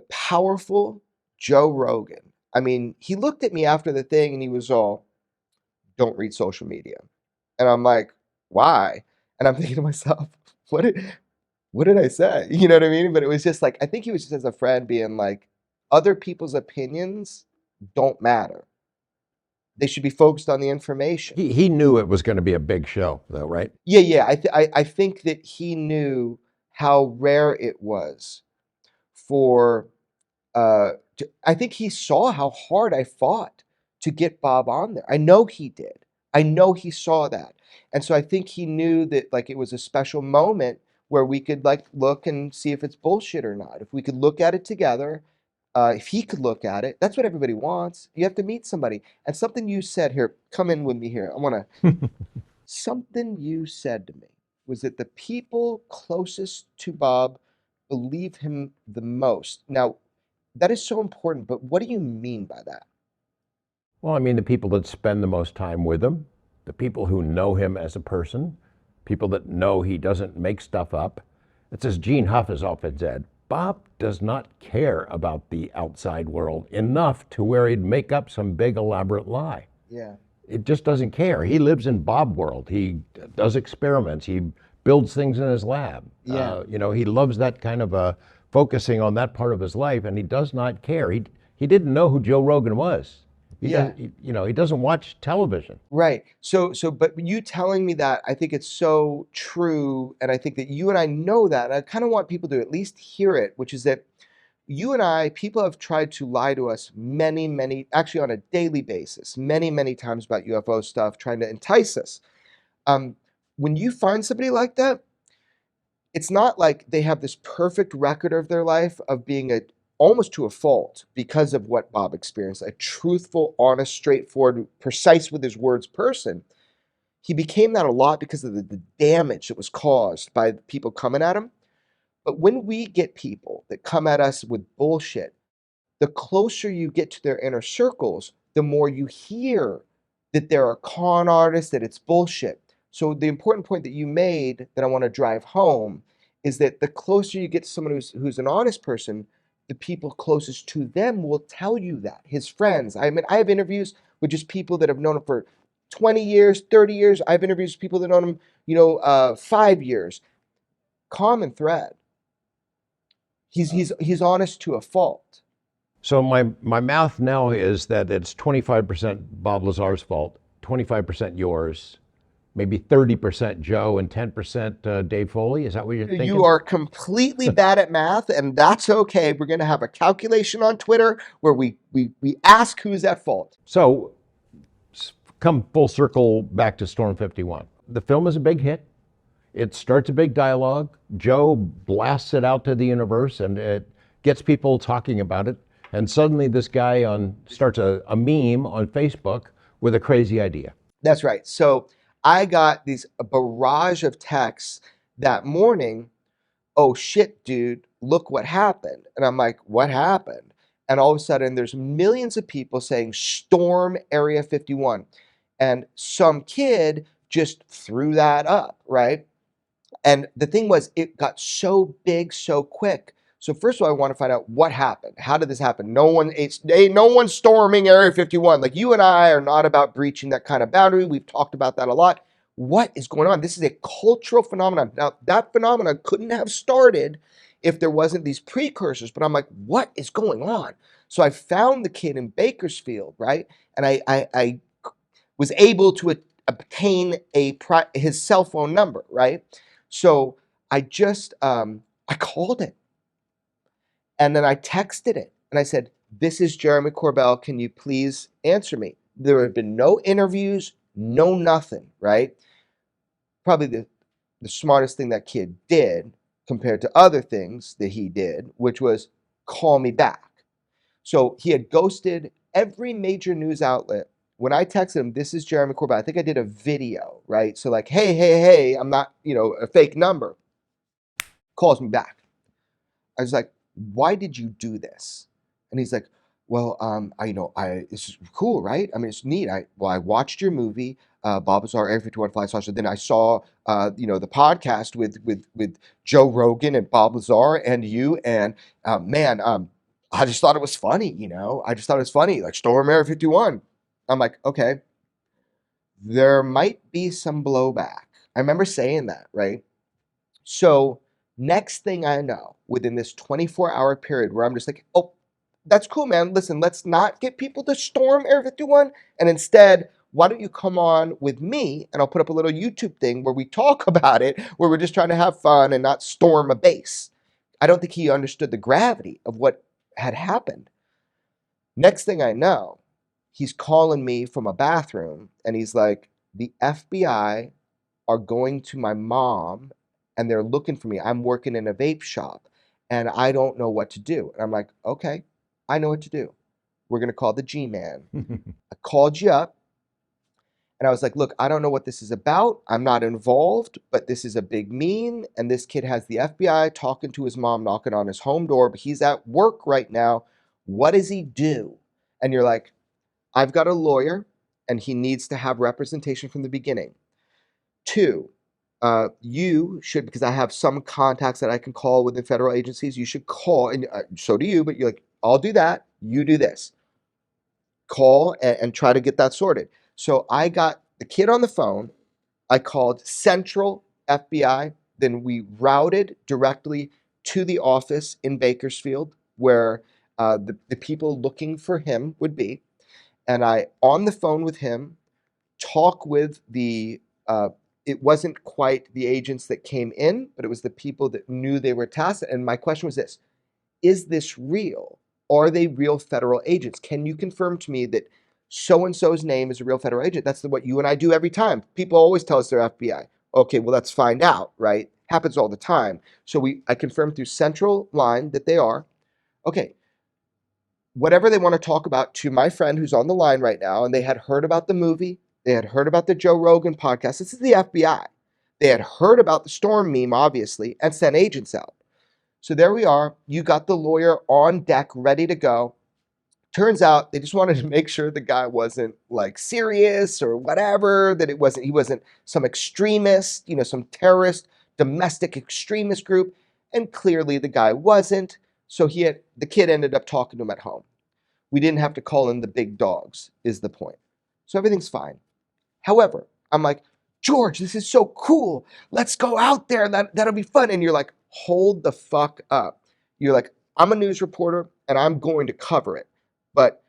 powerful Joe Rogan. I mean, he looked at me after the thing and he was all, "Don't read social media." And I'm like, "Why?" And I'm thinking to myself, what did I say? You know what I mean? But it was just I think he was just as a friend being like, other people's opinions don't matter. They should be focused on the information. He knew it was going to be a big show, though, right? Yeah. I think that he knew how rare it was for, I think he saw how hard I fought to get Bob on there. I know he did. I know he saw that. And so I think he knew that it was a special moment where we could look and see if it's bullshit or not. If we could look at it together, if he could look at it, that's what everybody wants. You have to meet somebody. And something you said here, come in with me here. I want to, something you said to me was that the people closest to Bob believe him the most. Now, that is so important, but what do you mean by that? Well, I mean, the people that spend the most time with him, the people who know him as a person, people that know he doesn't make stuff up. It's as Gene Huff has often said, Bob does not care about the outside world enough to where he'd make up some big elaborate lie. Yeah. It just doesn't care. He lives in Bob world. He does experiments. He builds things in his lab. Yeah. He loves that kind of focusing on that part of his life, and he does not care. He didn't know who Joe Rogan was. He doesn't watch television. Right. So, but you telling me that, I think it's so true, and I think that you and I know that. And I kind of want people to at least hear it, which is that you and I, people have tried to lie to us many, actually on a daily basis, many times about UFO stuff, trying to entice us. When you find somebody like that, it's not like they have this perfect record of their life of being almost to a fault because of what Bob experienced, a truthful, honest, straightforward, precise with his words person. He became that a lot because of the damage that was caused by the people coming at him. But when we get people that come at us with bullshit, the closer you get to their inner circles, the more you hear that they're a con artist, that it's bullshit. So the important point that you made that I want to drive home is that the closer you get to someone who's an honest person, the people closest to them will tell you that. His friends. I mean, I have interviews with just people that have known him for 20 years, 30 years. I have interviews with people that know him, 5 years. Common thread. He's honest to a fault. So my math now is that it's 25% Bob Lazar's fault, 25% yours, maybe 30% Joe, and 10% Dave Foley. Is that what you're thinking? You are completely bad at math, and that's okay. We're going to have a calculation on Twitter where we ask who's at fault. So come full circle back to Storm 51. The film is a big hit. It starts a big dialogue. Joe blasts it out to the universe, and it gets people talking about it. And suddenly this guy starts a meme on Facebook with a crazy idea. That's right. So I got a barrage of texts that morning. Oh shit, dude, look what happened. And I'm like, what happened? And all of a sudden there's millions of people saying storm Area 51. And some kid just threw that up, right? And the thing was, it got so big so quick. So first of all, I want to find out what happened. How did this happen? No one's storming Area 51. Like, you and I are not about breaching that kind of boundary. We've talked about that a lot. What is going on? This is a cultural phenomenon. Now, that phenomenon couldn't have started if there wasn't these precursors. But I'm like, what is going on? So I found the kid in Bakersfield, right? And I was able to obtain his cell phone number, right? So I just, I called it. And then I texted it and I said, this is Jeremy Corbell. Can you please answer me? There have been no interviews, no nothing, right? Probably the smartest thing that kid did compared to other things that he did, which was call me back. So he had ghosted every major news outlet. When I texted him, this is Jeremy Corbell, I think I did a video, right? So like, hey, I'm not, a fake number. Calls me back. I was like, why did you do this? And he's like, well, it's cool, right? I mean, it's neat. I watched your movie, Bob Lazar, Area 51 Fly Saucer. Then I saw, the podcast with Joe Rogan and Bob Lazar and you. And I just thought it was funny, I just thought it was funny, like Storm Area 51. I'm like, okay, there might be some blowback. I remember saying that, right? So next thing I know, within this 24-hour period where I'm just like, oh, that's cool, man. Listen, let's not get people to storm Area 51. And instead, why don't you come on with me and I'll put up a little YouTube thing where we talk about it, where we're just trying to have fun and not storm a base. I don't think he understood the gravity of what had happened. Next thing I know, he's calling me from a bathroom and he's like, the FBI are going to my mom and they're looking for me. I'm working in a vape shop and I don't know what to do. And I'm like, okay, I know what to do. We're going to call the G-Man. I called you up and I was like, look, I don't know what this is about. I'm not involved, but this is a big meme. And this kid has the FBI talking to his mom, knocking on his home door, but he's at work right now. What does he do? And you're like, I've got a lawyer and he needs to have representation from the beginning. 2, you should, because I have some contacts that I can call within federal agencies, you should call, and so do you, but you're like, I'll do that, you do this. Call and try to get that sorted. So I got the kid on the phone, I called Central FBI, then we routed directly to the office in Bakersfield where the people looking for him would be. And I, on the phone with him, talk with it wasn't quite the agents that came in, but it was the people that knew they were tasked. And my question was this, is this real? Are they real federal agents? Can you confirm to me that so-and-so's name is a real federal agent? That's what you and I do every time. People always tell us they're FBI. Okay, well, let's find out, right? Happens all the time. So I confirmed through Central Line that they are. Okay, whatever they want to talk about to my friend who's on the line right now, and they had heard about the movie, they had heard about the Joe Rogan podcast. This is the FBI. They had heard about the storm meme, obviously, and sent agents out. So there we are. You got the lawyer on deck, ready to go. Turns out they just wanted to make sure the guy wasn't like serious or whatever, that he wasn't some extremist, some terrorist, domestic extremist group. And clearly the guy wasn't. So the kid ended up talking to him at home. We didn't have to call in the big dogs, is the point. So everything's fine. However, I'm like, George, this is so cool. Let's go out there. That'll be fun. And you're like, hold the fuck up. You're like, I'm a news reporter and I'm going to cover it. But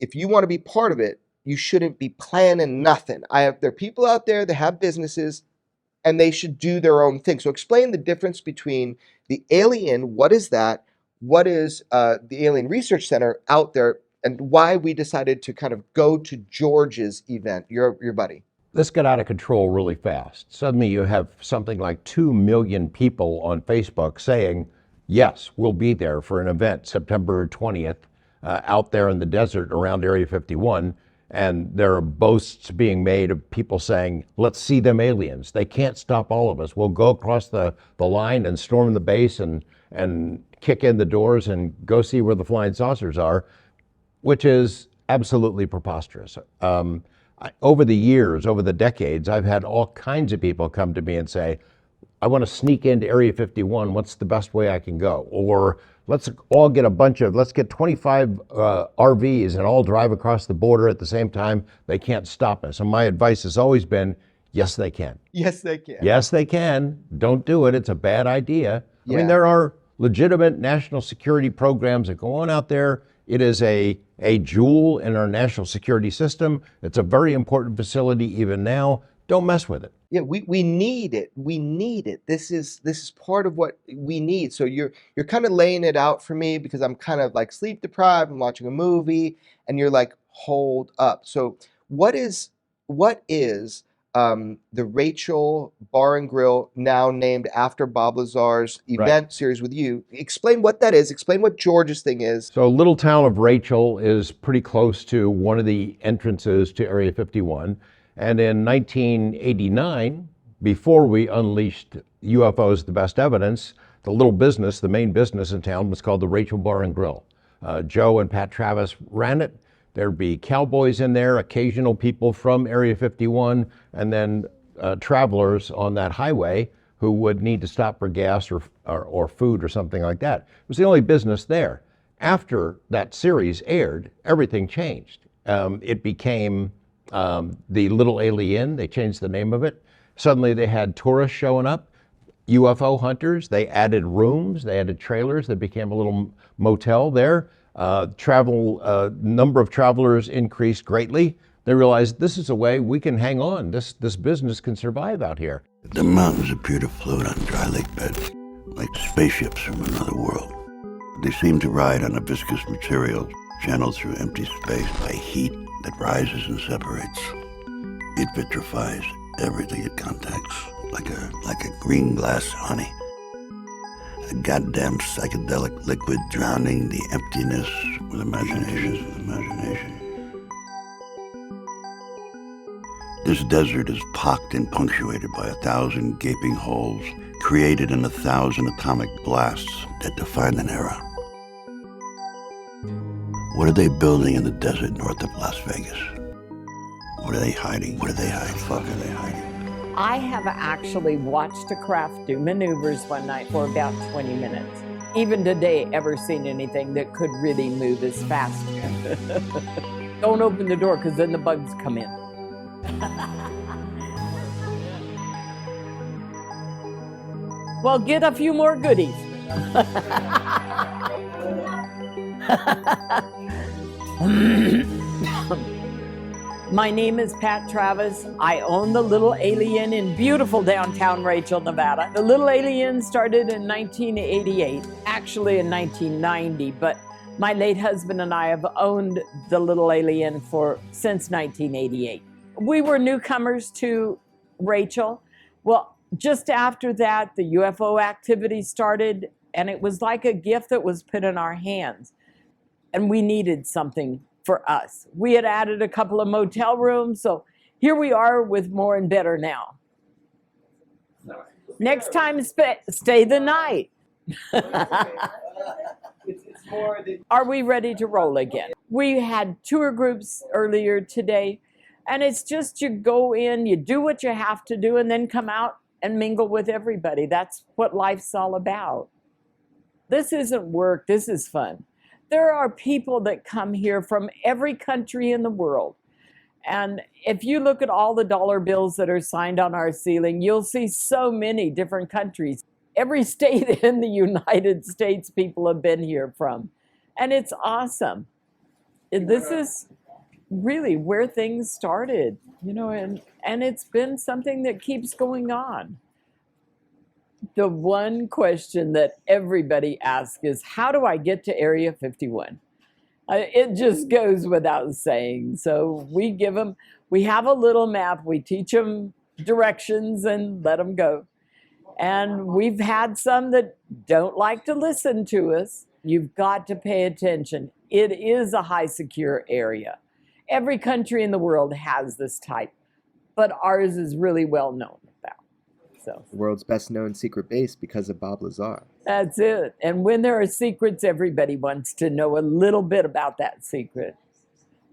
if you want to be part of it, you shouldn't be planning nothing. There are people out there that have businesses and they should do their own thing. So explain the difference between the alien, what is that? What is the Alien Research Center out there, and why we decided to kind of go to George's event, your buddy. This got out of control really fast. Suddenly you have something like 2 million people on Facebook saying, yes, we'll be there for an event September 20th out there in the desert around Area 51. And there are boasts being made of people saying, let's see them aliens. They can't stop all of us. We'll go across the line and storm the base and kick in the doors and go see where the flying saucers are, which is absolutely preposterous. Over the years, over the decades, I've had all kinds of people come to me and say, I want to sneak into Area 51. What's the best way I can go? Or let's get 25 RVs and all drive across the border at the same time. They can't stop us. And my advice has always been, yes, they can. Yes, they can. Yes, they can. Don't do it. It's a bad idea. Yeah. I mean, there are legitimate national security programs that go on out there. It is a jewel in our national security system. It's a very important facility even now. Don't mess with it. Yeah, we need it. We need it. This is part of what we need. So you're kind of laying it out for me because I'm kind of like sleep deprived. I'm watching a movie, and you're like, hold up. So what is the Rachel Bar and Grill, now named after Bob Lazar's event series with you? Explain what that is. Explain what George's thing is. So little town of Rachel is pretty close to one of the entrances to Area 51. And in 1989, before we unleashed UFOs, the best evidence, the little business, the main business in town, was called the Rachel Bar and Grill. Joe and Pat Travis ran it. There'd be cowboys in there, occasional people from Area 51, and then travelers on that highway who would need to stop for gas or food or something like that. It was the only business there. After that series aired, everything changed. It became the Little Alien. They changed the name of it. Suddenly they had tourists showing up, UFO hunters. They added rooms, they added trailers. They became a little motel there. Number of travelers increased greatly. They realized this is a way we can hang on. This business can survive out here. The mountains appear to float on dry lake beds, like spaceships from another world. They seem to ride on a viscous material channeled through empty space by heat that rises and separates. It vitrifies everything it contacts, like a green glass honey. A goddamn psychedelic liquid drowning the emptiness with imagination. This desert is pocked and punctuated by 1,000 gaping holes, created in 1,000 atomic blasts that define an era. What are they building in the desert north of Las Vegas? What are they hiding? What the fuck are they hiding? I have actually watched a craft do maneuvers one night for about 20 minutes. Even today, ever seen anything that could really move as fast. Don't open the door, because then the bugs come in. Well, get a few more goodies. My name is Pat Travis. I own the Little Alien in beautiful downtown Rachel, Nevada. The Little Alien started in 1988, actually in 1990, but my late husband and I have owned the Little Alien since 1988. We were newcomers to Rachel. Well, just after that, the UFO activity started, and it was like a gift that was put in our hands, and we needed something for us. We had added a couple of motel rooms, so here we are with more and better now. Next time, stay the night. Are we ready to roll again? We had tour groups earlier today, and it's just you go in, you do what you have to do, and then come out and mingle with everybody. That's what life's all about. This isn't work, this is fun. There are people that come here from every country in the world. And if you look at all the dollar bills that are signed on our ceiling, you'll see so many different countries. Every state in the United States people have been here from. And it's awesome. This is really where things started, you know, and it's been something that keeps going on. The one question that everybody asks is, how do I get to Area 51? It just goes without saying. So we have a little map, we teach them directions and let them go. And we've had some that don't like to listen to us. You've got to pay attention. It is a high secure area. Every country in the world has this type, but ours is really well known about. So The world's best known secret base because of Bob Lazar. that's it. And when there are secrets, everybody wants to know a little bit about that secret.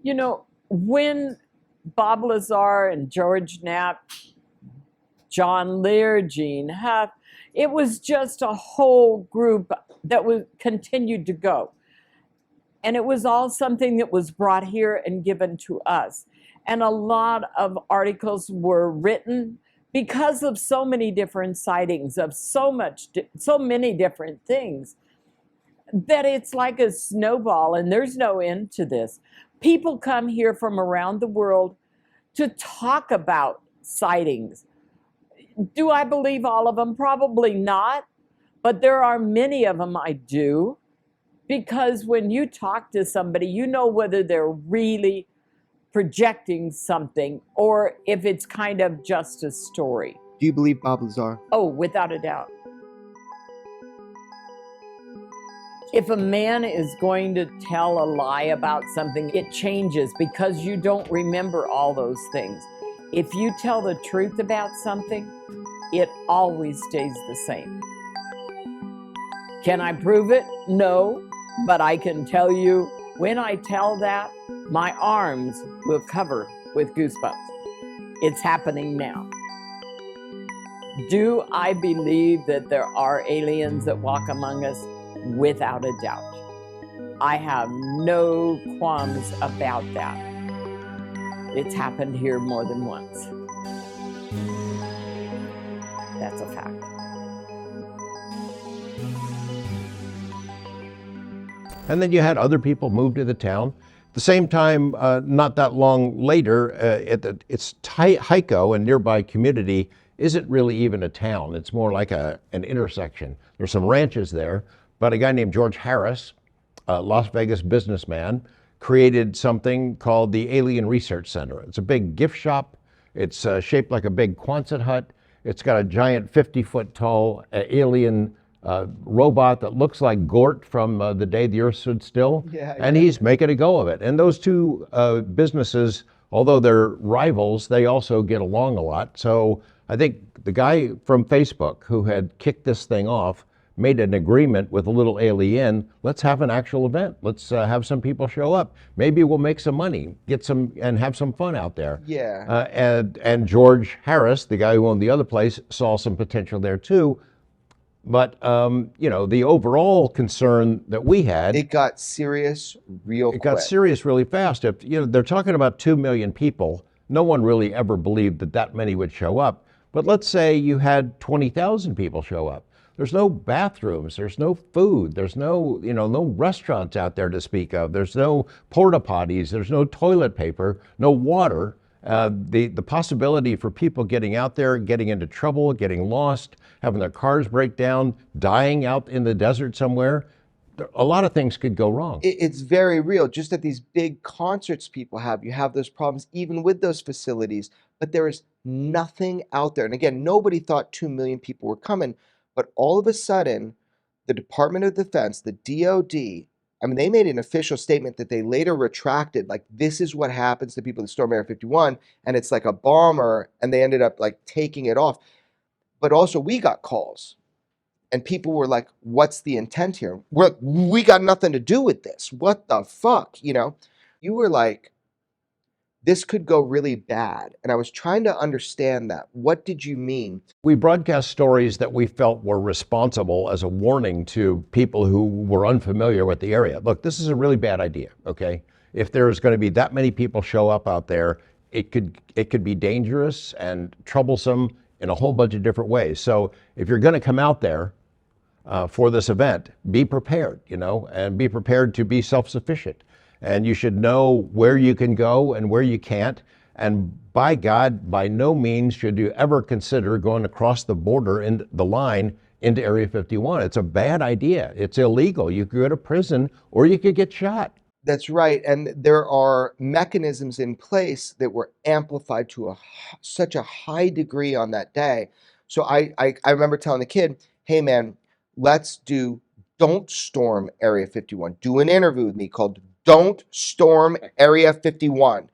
You know, when Bob Lazar and George Knapp, John Lear, Gene Huff, it was just a whole group that continued to go. And it was all something that was brought here and given to us. And a lot of articles were written because of so many different sightings of so many different things, that it's like a snowball, and there's no end to this. People come here from around the world to talk about sightings. Do I believe all of them? Probably not, but there are many of them I do, because when you talk to somebody, you know whether they're really projecting something or if it's kind of just a story. Do you believe Bob Lazar? Oh, without a doubt. If a man is going to tell a lie about something, it changes because you don't remember all those things. If you tell the truth about something, it always stays the same. Can I prove it? No, but I can tell you, when I tell that, my arms will cover with goosebumps. It's happening now. Do I believe that there are aliens that walk among us? Without a doubt. I have no qualms about that. It's happened here more than once. That's a fact. And then you had other people move to the town. At the same time, not that long later, it's Heiko, a nearby community, isn't really even a town. It's more like an intersection. There's some ranches there, but a guy named George Harris, a Las Vegas businessman, created something called the Alien Research Center. It's a big gift shop. It's shaped like a big Quonset hut. It's got a giant 50-foot tall alien robot that looks like Gort from The Day the Earth Stood Still. And he's making a go of it. And those two businesses, although they're rivals, they also get along a lot. So I think the guy from Facebook who had kicked this thing off made an agreement with a little alien. Let's have an actual event. Let's have some people show up. Maybe we'll make some money, and have some fun out there. Yeah. And George Harris, the guy who owned the other place, saw some potential there too. But you know, the overall concern that we had, it got serious real quick. It got serious really fast. If you know, they're talking about 2 million people. No one really ever believed that many would show up. But let's say you had 20,000 people show up. There's no bathrooms, there's no food, there's no, no restaurants out there to speak of. There's no porta potties, there's no toilet paper, no water. The possibility for people getting out there, getting into trouble, getting lost, having their cars break down, dying out in the desert somewhere, a lot of things could go wrong. It's very real. Just at these big concerts people have, you have those problems even with those facilities, but there is nothing out there. And again, nobody thought 2 million people were coming. But all of a sudden, the Department of Defense, the DOD, I mean, they made an official statement that they later retracted, like, this is what happens to people that storm Area 51, and it's like a bomber, and they ended up, like, taking it off. But also, we got calls And people were like, what's the intent here? We got nothing to do with this. What the fuck? You were like, this could go really bad. And I was trying to understand that. What did you mean? We broadcast stories that we felt were responsible as a warning to people who were unfamiliar with the area. Look, this is a really bad idea, okay? If there's going to be that many people show up out there, it could be dangerous and troublesome in a whole bunch of different ways. So if you're going to come out there for this event, be prepared, and be prepared to be self-sufficient. And you should know where you can go and where you can't. And by God, by no means should you ever consider going across the border in the line into Area 51. It's a bad idea. It's illegal. You could go to prison or you could get shot. That's right. And there are mechanisms in place that were amplified to such a high degree on that day. So I remember telling the kid, hey man, don't storm Area 51. Do an interview with me called Don't Storm Area 51.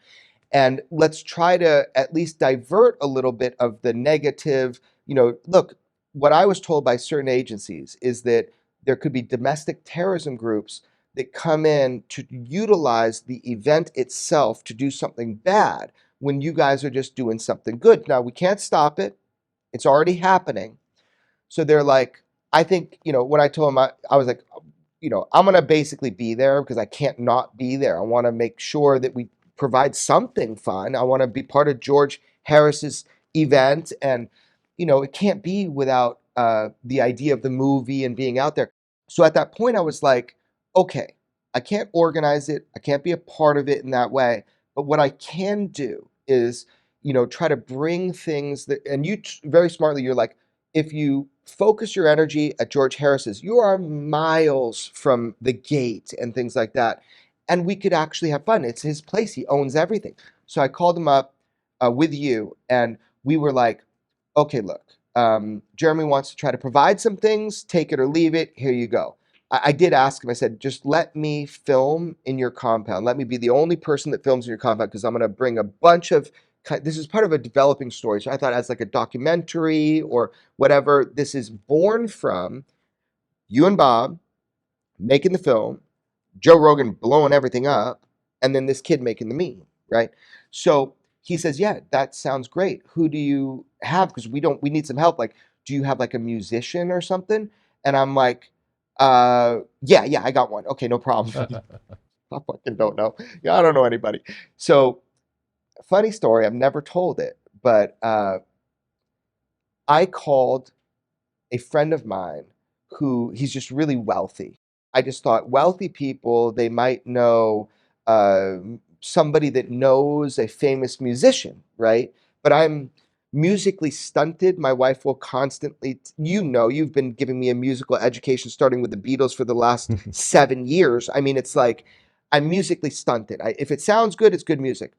And let's try to at least divert a little bit of the negative. Look, what I was told by certain agencies is that there could be domestic terrorism groups that come in to utilize the event itself to do something bad when you guys are just doing something good. Now, we can't stop it. It's already happening. So they're like, I think, when I told them, I was like, I'm going to basically be there because I can't not be there. I want to make sure that we provide something fun. I want to be part of George Harris's event. And, it can't be without the idea of the movie and being out there. So at that point, I was like, okay, I can't organize it. I can't be a part of it in that way. But what I can do is, try to bring things that, and you very smartly, you're like, if you focus your energy at George Harris's, you are miles from the gate and things like that. And we could actually have fun. It's his place. He owns everything. So I called him up with you and we were like, okay, look, Jeremy wants to try to provide some things, take it or leave it. Here you go. I did ask him, I said, just let me film in your compound. Let me be the only person that films in your compound because I'm going to bring a bunch of, this is part of a developing story. So I thought as like a documentary or whatever, this is born from you and Bob making the film, Joe Rogan blowing everything up, and then this kid making the meme, right? So he says, yeah, that sounds great. Who do you have? Because we need some help. Like, do you have like a musician or something? And I'm like, yeah, I got one. Okay, no problem. I fucking don't know. Yeah, I don't know anybody. So, funny story. I've never told it, but I called a friend of mine who he's just really wealthy. I just thought wealthy people, they might know somebody that knows a famous musician, right? But I'm musically stunted. My wife will constantly, you've been giving me a musical education starting with the Beatles for the last 7 years. I mean, it's like I'm musically stunted. If it sounds good, it's good music.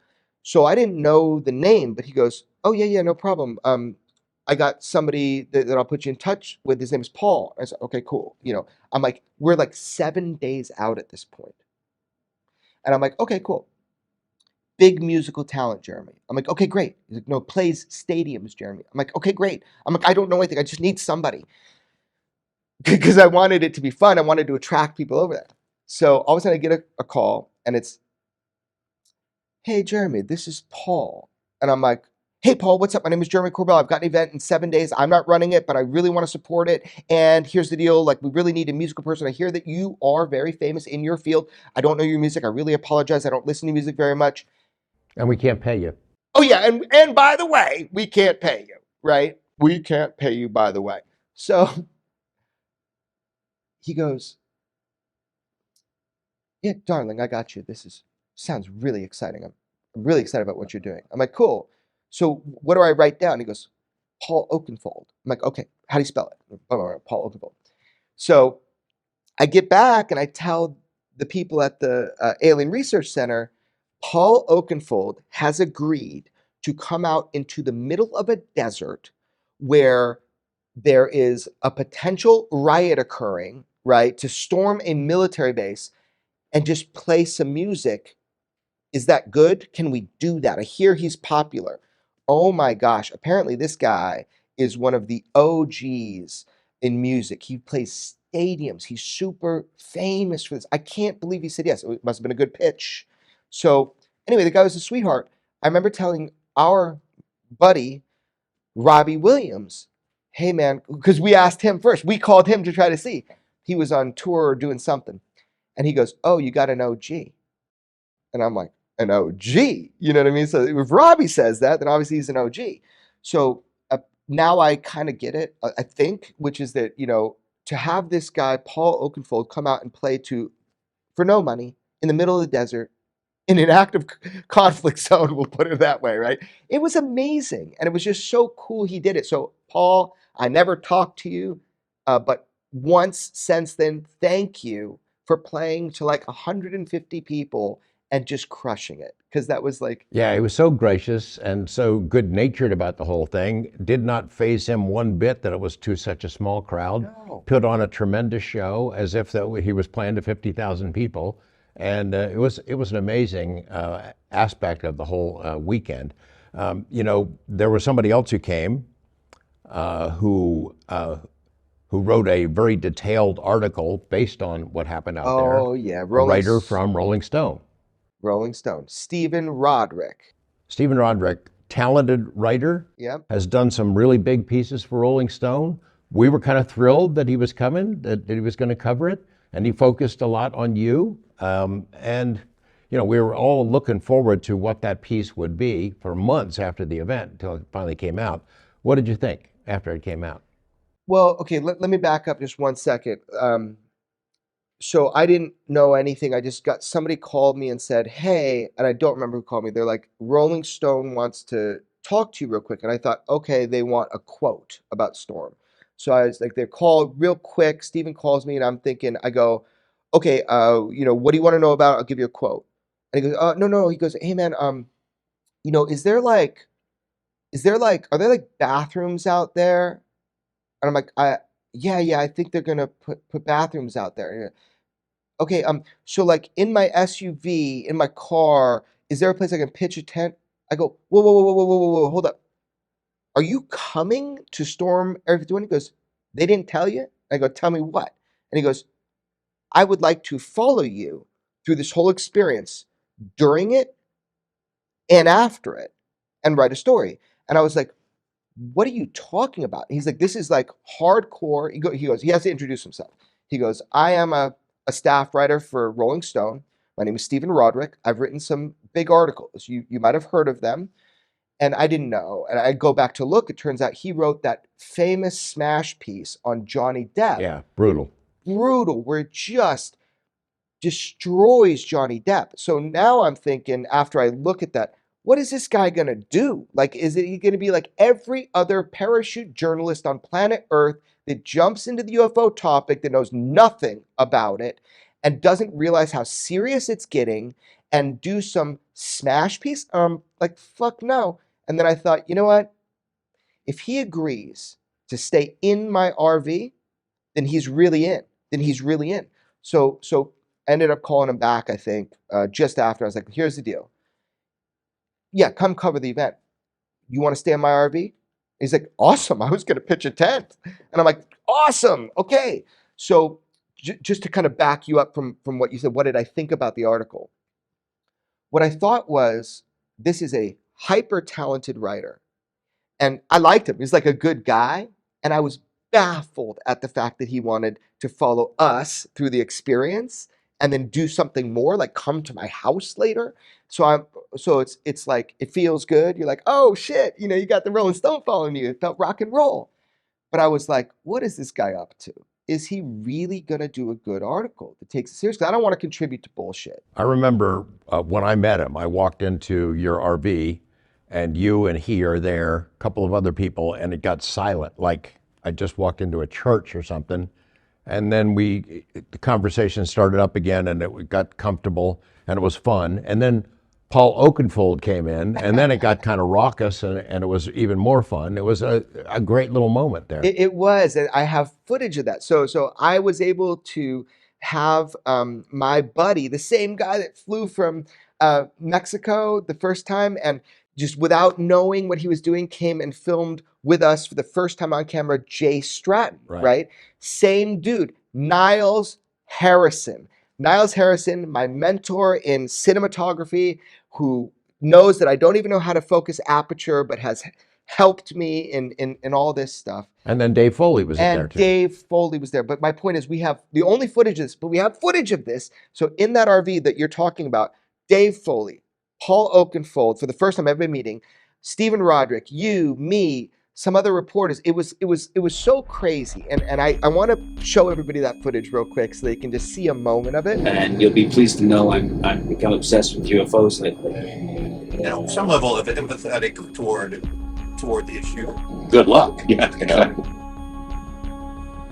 So I didn't know the name, but he goes, oh, yeah, no problem. I got somebody that I'll put you in touch with. His name is Paul. I said, okay, cool. I'm like, we're like 7 days out at this point. And I'm like, okay, cool. Big musical talent, Jeremy. I'm like, okay, great. He's like, no, plays stadiums, Jeremy. I'm like, okay, great. I'm like, I don't know anything. I just need somebody. Because I wanted it to be fun. I wanted to attract people over there. So all of a sudden I get a call and it's, hey, Jeremy, this is Paul. And I'm like, hey, Paul, what's up? My name is Jeremy Corbell. I've got an event in 7 days. I'm not running it, but I really want to support it. And here's the deal. Like, we really need a musical person. I hear that you are very famous in your field. I don't know your music. I really apologize. I don't listen to music very much. And we can't pay you. Oh, yeah. And by the way, we can't pay you, right? We can't pay you, by the way. So he goes, yeah, darling, I got you. Sounds really exciting. I'm really excited about what you're doing. I'm like, cool. So what do I write down? He goes, Paul Oakenfold. I'm like, okay, how do you spell it? Paul Oakenfold. So I get back and I tell the people at the Alien Research Center, Paul Oakenfold has agreed to come out into the middle of a desert where there is a potential riot occurring, right, to storm a military base and just play some music. Is that good? Can we do that? I hear he's popular. Oh my gosh. Apparently this guy is one of the OGs in music. He plays stadiums. He's super famous for this. I can't believe he said yes. It must have been a good pitch. So anyway, the guy was a sweetheart. I remember telling our buddy, Robbie Williams, hey man, because we asked him first. We called him to try to see. He was on tour or doing something. And he goes, oh, you got an OG. And I'm like, an OG? You know what I mean? So if Robbie says that, then obviously he's an OG. So now I kind of get it, I think, which is that, to have this guy, Paul Oakenfold, come out and play for no money in the middle of the desert in an active conflict zone, we'll put it that way, right? It was amazing. And it was just so cool he did it. So, Paul, I never talked to you, but once since then, thank you for playing to like 150 people and just crushing it. Because that was like... Yeah, he was so gracious and so good-natured about the whole thing. Did not faze him one bit that it was to such a small crowd. No. Put on a tremendous show as if he was playing to 50,000 people. And it was an amazing aspect of the whole weekend. There was somebody else who came who wrote a very detailed article based on what happened out there. Oh, yeah. A writer from Rolling Stone. Rolling Stone. Stephen Roderick. Stephen Roderick, talented writer, has done some really big pieces for Rolling Stone. We were kind of thrilled that he was coming, that he was going to cover it, and he focused a lot on you. We were all looking forward to what that piece would be for months after the event until it finally came out. What did you think after it came out? Well, okay, let me back up just 1 second. So I didn't know anything. I just got somebody called me and said, hey, and I don't remember who called me. They're like, Rolling Stone wants to talk to you real quick. And I thought, okay, they want a quote about Storm. So I was like, they called real quick. Stephen calls me and I'm thinking, I go, okay, what do you want to know about? I'll give you a quote. And he goes, no. He goes, hey man, are there like bathrooms out there? And I'm like, yeah, I think they're gonna put bathrooms out there. Okay, so like in my SUV, in my car, is there a place I can pitch a tent? I go, whoa, hold up. Are you coming to storm Area 51? He goes, they didn't tell you? I go, tell me what? And he goes, I would like to follow you through this whole experience during it and after it and write a story. And I was like, what are you talking about? And he's like, this is like hardcore. He goes, he has to introduce himself. He goes, I am a staff writer for Rolling Stone. My name is Stephen Roderick. I've written some big articles. You might have heard of them. And I didn't know. And I go back to look. It turns out he wrote that famous smash piece on Johnny Depp. Yeah, brutal. Where it just destroys Johnny Depp. So now I'm thinking, after I look at that, what is this guy going to do? Like, is he going to be like every other parachute journalist on planet Earth that jumps into the UFO topic, that knows nothing about it and doesn't realize how serious it's getting, and do some smash piece? Like, fuck no. And then I thought, you know what? If he agrees to stay in my RV, then he's really in. So I ended up calling him back, I think, just after. I was like, here's the deal. Yeah, come cover the event. You want to stay in my RV? He's like, awesome. I was going to pitch a tent. And I'm like, awesome. Okay. So just to kind of back you up from what you said, what did I think about the article? What I thought was, this is a hyper talented writer. And I liked him. He's like a good guy. And I was baffled at the fact that he wanted to follow us through the experience and then do something more, like come to my house later. So it's like, it feels good. You're like, oh shit, you got the Rolling Stone following you. It felt rock and roll. But I was like, what is this guy up to? Is he really going to do a good article that takes it seriously? I don't want to contribute to bullshit. I remember when I met him, I walked into your RV and you and he are there, a couple of other people, and it got silent, like I just walked into a church or something. And then the conversation started up again, and it got comfortable, and it was fun. And then Paul Oakenfold came in, and then it got kind of raucous, and it was even more fun. It was a great little moment there. It was, and I have footage of that. So I was able to have my buddy, the same guy that flew from Mexico the first time, and just without knowing what he was doing, came and filmed with us for the first time on camera, Jay Stratton, right? Same dude, Niles Harrison. Niles Harrison, my mentor in cinematography, who knows that I don't even know how to focus aperture, but has helped me in all this stuff. And then Dave Foley was there too. And Dave Foley was there. But my point is, we have the only footage of this, but we have footage of this. So in that RV that you're talking about, Dave Foley, Paul Oakenfold, for the first time I've been meeting, Stephen Roderick, you, me, some other reporters. It was so crazy. And I want to show everybody that footage real quick so they can just see a moment of it. And you'll be pleased to know I've become obsessed with UFOs lately. You know, some level of empathetic toward the issue. Good luck. Yeah.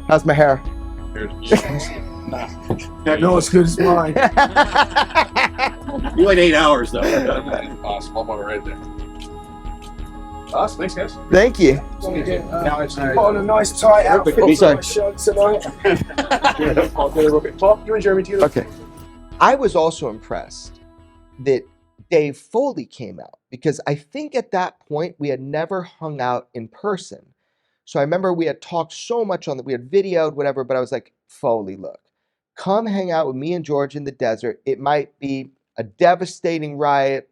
How's my hair? No, it's good as mine. You went 8 hours though. Awesome. I'm right there. Awesome. Thanks, guys. Thank you. Now it's on a nice tight outfit for my show tonight. I'll get a little bit pop. You and Jeremy together. Okay. I was also impressed that Dave Foley came out, because I think at that point we had never hung out in person. So I remember we had talked so much on that, we had videoed, whatever, but I was like, Foley, look, come hang out with me and George in the desert. It might be a devastating riot,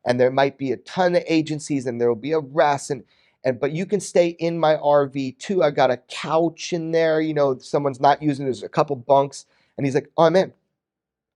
and there might be a ton of agencies and there will be arrests, but you can stay in my RV too. I got a couch in there, you know, someone's not using it. There's a couple bunks. And he's like, oh, I'm in.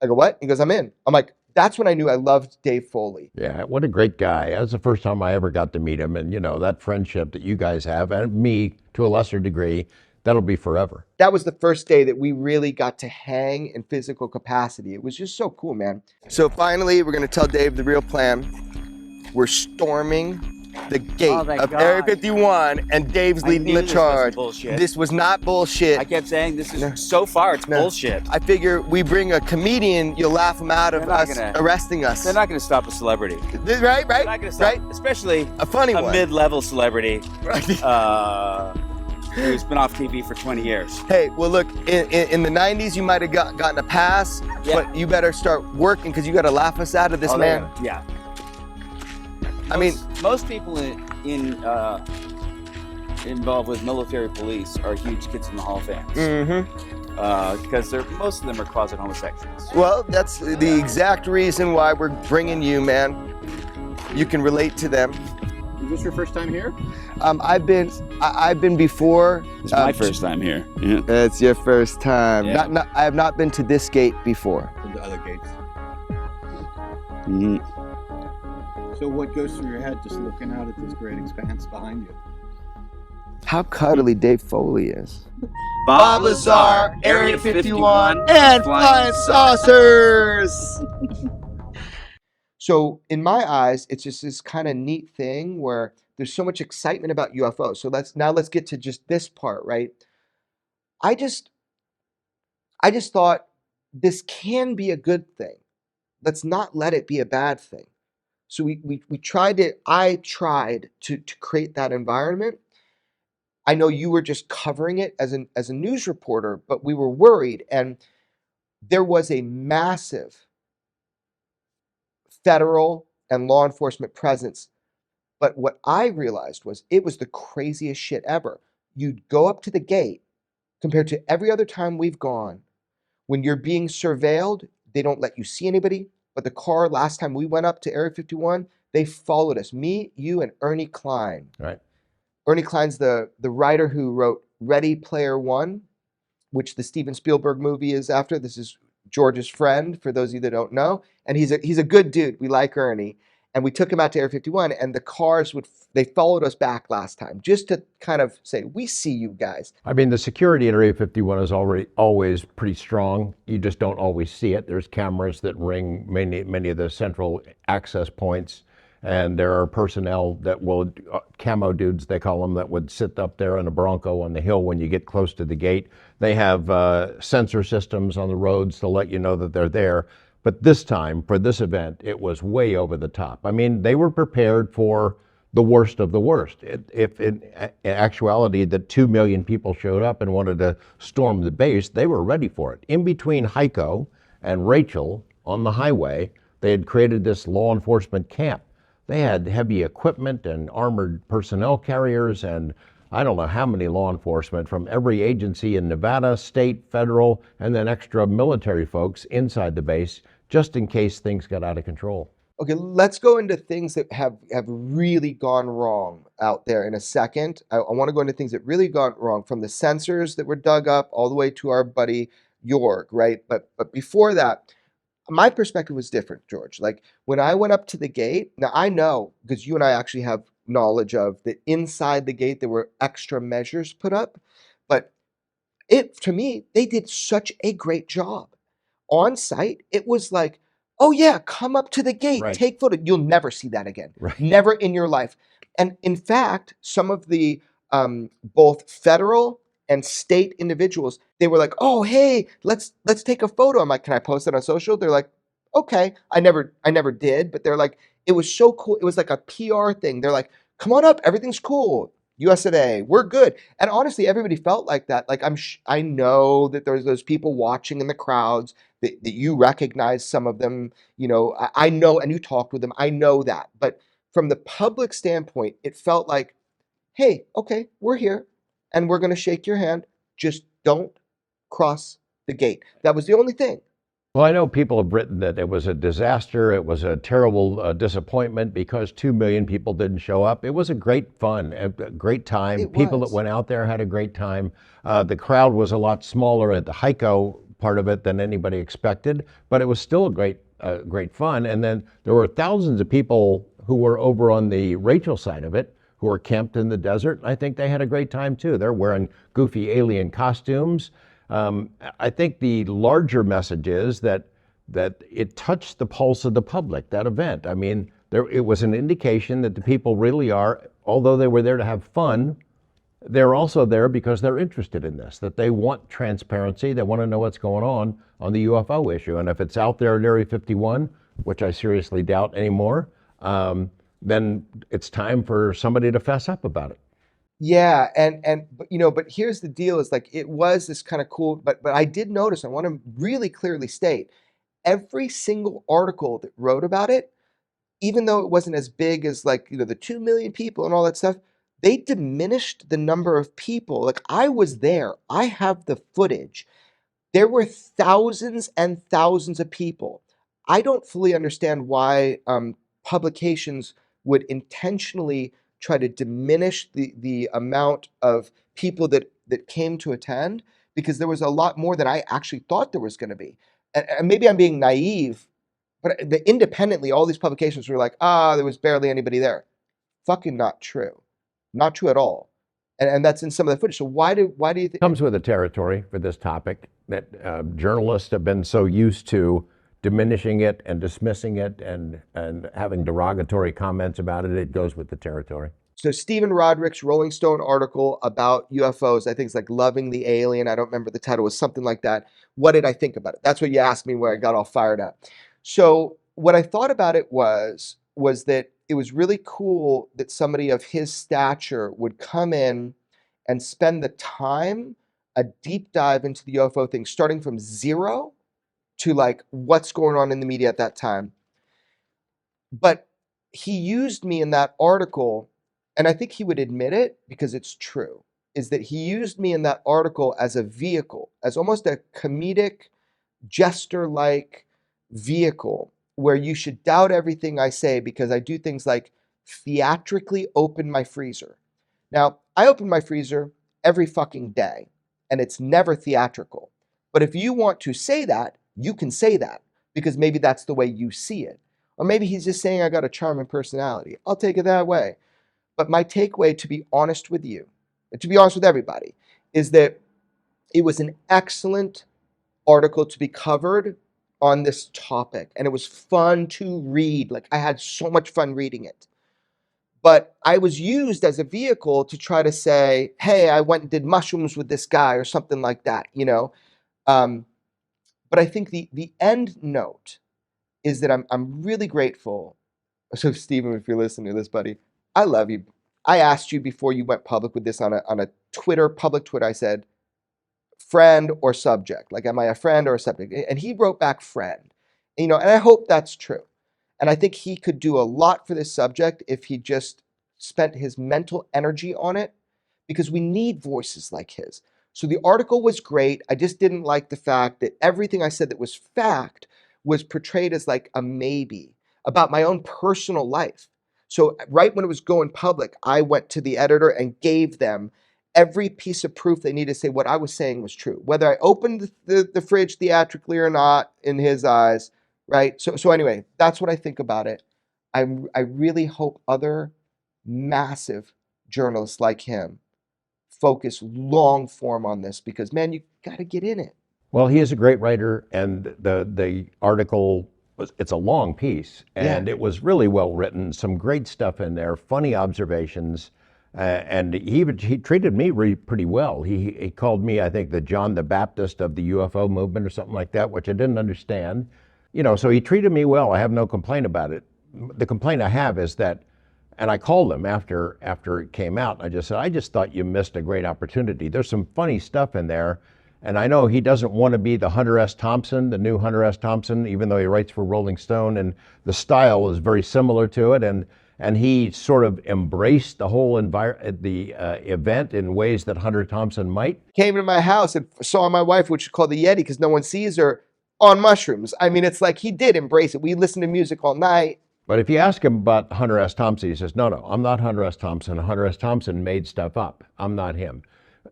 I go, what? He goes, I'm in. I'm like, that's when I knew I loved Dave Foley. Yeah, what a great guy. That was the first time I ever got to meet him. And, you know, that friendship that you guys have, and me to a lesser degree, that'll be forever. That was the first day that we really got to hang in physical capacity. It was just so cool, man. So finally, we're going to tell Dave the real plan. We're storming the gate of Area 51, and Dave's leading the charge. This was not bullshit. I kept saying this is so far it's bullshit. I figure we bring a comedian, you'll laugh him out of us arresting us. They're not going to stop a celebrity. Right? They're not going to stop, especially a funny one, mid-level celebrity who's been off TV for 20 years. Hey, well, look, in the 90s, you might have gotten a pass, but you better start working because you got to laugh us out of this, man. Yeah. I mean, most people involved with military police are huge Kids in the Hall fans. Because most of them are closet homosexuals. Well, that's the exact reason why we're bringing you, man. You can relate to them. Is this your first time here? I've been before. It's my first time here. Yeah. It's your first time. Yeah. I have not been to this gate before. The other gates. Mm-hmm. So what goes through your head just looking out at this great expanse behind you? How cuddly Dave Foley is. Bob Lazar, Area 51, and Flying Saucers! So in my eyes, it's just this kind of neat thing where there's so much excitement about UFOs. So let's get to just this part, right? I just thought this can be a good thing. Let's not let it be a bad thing. So I tried to create that environment. I know you were just covering it as a news reporter, but we were worried, and there was a massive federal and law enforcement presence. But what I realized was it was the craziest shit ever. You'd go up to the gate, compared to every other time we've gone. When you're being surveilled, they don't let you see anybody. But the car, last time we went up to Area 51, they followed us. Me, you, and Ernie Klein. Right. Ernie Klein's the writer who wrote Ready Player One, which the Steven Spielberg movie is after. This is George's friend, for those of you that don't know. And he's a good dude. We like Ernie. And we took him out to Area 51, and the cars they followed us back last time, just to kind of say, we see you guys. I mean, the security at Area 51 is always pretty strong. You just don't always see it. There's cameras that ring many of the central access points, and there are personnel that will, camo dudes they call them, that would sit up there in a Bronco on the hill when you get close to the gate. They have sensor systems on the roads to let you know that they're there. But this time, for this event, it was way over the top. I mean, they were prepared for the worst of the worst. If in actuality that 2 million people showed up and wanted to storm the base, they were ready for it. In between Heiko and Rachel on the highway, they had created this law enforcement camp. They had heavy equipment and armored personnel carriers and I don't know how many law enforcement from every agency in Nevada, state, federal, and then extra military folks inside the base just in case things got out of control. Okay, let's go into things that have really gone wrong out there in a second. I want to go into things that really gone wrong, from the sensors that were dug up all the way to our buddy Jorg, right? But before that, my perspective was different, George. Like when I went up to the gate, now I know, because you and I actually have knowledge of that inside the gate there were extra measures put up, but to me, they did such a great job. On site, it was like, oh yeah, come up to the gate, Right. take photo. You'll never see that again. Right. Never in your life. And in fact, some of the both federal and state individuals, they were like, oh hey, let's take a photo. I'm like, can I post it on social? They're like, okay. I never did, but they're like, it was so cool. It was like a PR thing. They're like, come on up, everything's cool. US of A, we're good. And honestly, everybody felt like that. Like I know that there's those people watching in the crowds that you recognize some of them. You know, I know, and you talked with them. I know that. But from the public standpoint, it felt like, hey, okay, we're here, and we're going to shake your hand. Just don't cross the gate. That was the only thing. Well, I know people have written that it was a disaster. It was a terrible disappointment because 2 million people didn't show up. It was a great fun, a great time. People that went out there had a great time. The crowd was a lot smaller at the HICO part of it than anybody expected, but it was still a great fun. And then there were thousands of people who were over on the Rachel side of it, who were camped in the desert. I think they had a great time too. They're wearing goofy alien costumes. I think the larger message is that it touched the pulse of the public, that event. I mean, it was an indication that the people really are, although they were there to have fun, they're also there because they're interested in this, that they want transparency, they want to know what's going on the UFO issue. And if it's out there at Area 51, which I seriously doubt anymore, then it's time for somebody to fess up about it. Yeah, but here's the deal: is like it was this kind of cool, but I did notice. I want to really clearly state, every single article that wrote about it, even though it wasn't as big as like the 2 million people and all that stuff, they diminished the number of people. Like I was there, I have the footage. There were thousands and thousands of people. I don't fully understand why publications would intentionally try to diminish the amount of people that came to attend, because there was a lot more than I actually thought there was going to be. And maybe I'm being naive, but independently, all these publications were like, there was barely anybody there. Fucking not true. Not true at all. And that's in some of the footage. So why do you think? Comes with the territory for this topic that journalists have been so used to diminishing it and dismissing it and having derogatory comments about it. It goes with the territory. So Stephen Roderick's Rolling Stone article about UFOs, I think it's like Loving the Alien. I don't remember the title, was something like that. What did I think about it? That's what you asked me, where I got all fired up. So what I thought about it was that it was really cool that somebody of his stature would come in and spend the time, a deep dive into the UFO thing, starting from zero to like what's going on in the media at that time. But he used me in that article, and I think he would admit it because it's true, is that he used me in that article as a vehicle, as almost a comedic, jester-like vehicle where you should doubt everything I say because I do things like theatrically open my freezer. Now, I open my freezer every fucking day, and it's never theatrical. But if you want to say that, you can say that because maybe that's the way you see it. Or maybe he's just saying I got a charming personality. I'll take it that way. But my takeaway, to be honest with you, and to be honest with everybody, is that it was an excellent article to be covered on this topic. And it was fun to read. Like I had so much fun reading it. But I was used as a vehicle to try to say, hey, I went and did mushrooms with this guy or something like that, But I think the end note is that I'm really grateful. So Stephen, if you're listening to this, buddy, I love you. I asked you before you went public with this on a public Twitter. I said, friend or subject? Like, am I a friend or a subject? And he wrote back friend. And I hope that's true. And I think he could do a lot for this subject if he just spent his mental energy on it, because we need voices like his. So the article was great. I just didn't like the fact that everything I said that was fact was portrayed as like a maybe about my own personal life. So right when it was going public, I went to the editor and gave them every piece of proof they needed to say what I was saying was true, whether I opened the fridge theatrically or not in his eyes, right? So anyway, that's what I think about it. I really hope other massive journalists like him focus long form on this, because man, you got to get in it. Well, he is a great writer, and the article it's a long piece, and it was really well written. Some great stuff in there, funny observations, and he treated me pretty well. He called me, I think, the John the Baptist of the UFO movement or something like that, which I didn't understand. So he treated me well. I have no complaint about it. The complaint I have is that, and I called him after it came out. I just said, I just thought you missed a great opportunity. There's some funny stuff in there. And I know he doesn't want to be the Hunter S. Thompson, the new Hunter S. Thompson, even though he writes for Rolling Stone, and the style is very similar to it. And he sort of embraced the whole event in ways that Hunter Thompson might. Came to my house and saw my wife, which is called the Yeti because no one sees her, on mushrooms. I mean, it's like he did embrace it. We listened to music all night. But if you ask him about Hunter S. Thompson, he says, no, I'm not Hunter S. Thompson. Hunter S. Thompson made stuff up. I'm not him.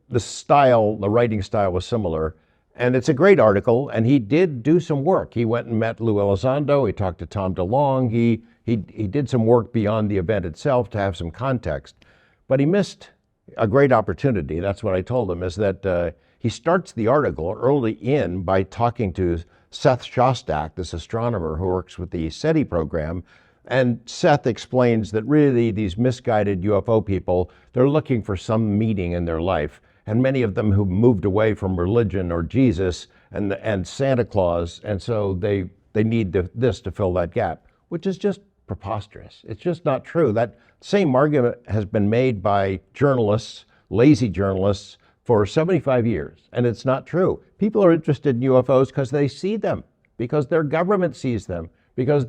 The writing style was similar, and it's a great article, and he did do some work. He went and met Lou Elizondo, he talked to Tom DeLonge, he did some work beyond the event itself to have some context, but he missed a great opportunity. That's what I told him, is that he starts the article early in by talking to Seth Shostak, this astronomer who works with the SETI program. And Seth explains that really these misguided UFO people, they're looking for some meaning in their life. And many of them who moved away from religion or Jesus and Santa Claus, and so they need this to fill that gap, which is just preposterous. It's just not true. That same argument has been made by journalists, lazy journalists, for 75 years, and it's not true. People are interested in UFOs because they see them, because their government sees them, because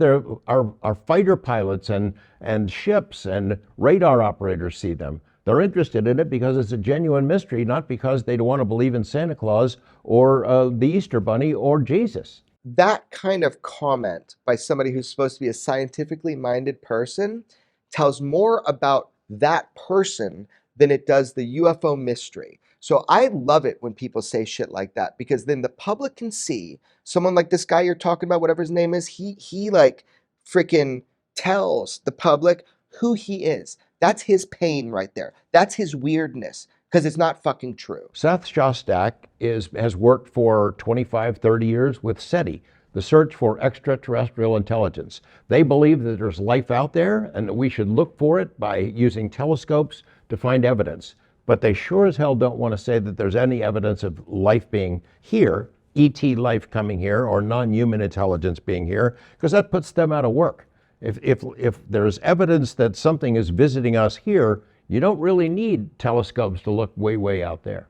our fighter pilots and ships and radar operators see them. They're interested in it because it's a genuine mystery, not because they don't want to believe in Santa Claus or the Easter Bunny or Jesus. That kind of comment by somebody who's supposed to be a scientifically minded person tells more about that person than it does the UFO mystery. So I love it when people say shit like that, because then the public can see someone like this guy you're talking about, whatever his name is, he like freaking tells the public who he is. That's his pain right there. That's his weirdness, because it's not fucking true. Seth Shostak has worked for 25, 30 years with SETI, the search for extraterrestrial intelligence. They believe that there's life out there and that we should look for it by using telescopes to find evidence. But they sure as hell don't want to say that there's any evidence of life being here, ET life coming here, or non-human intelligence being here, because that puts them out of work. If there's evidence that something is visiting us here, you don't really need telescopes to look way, way out there.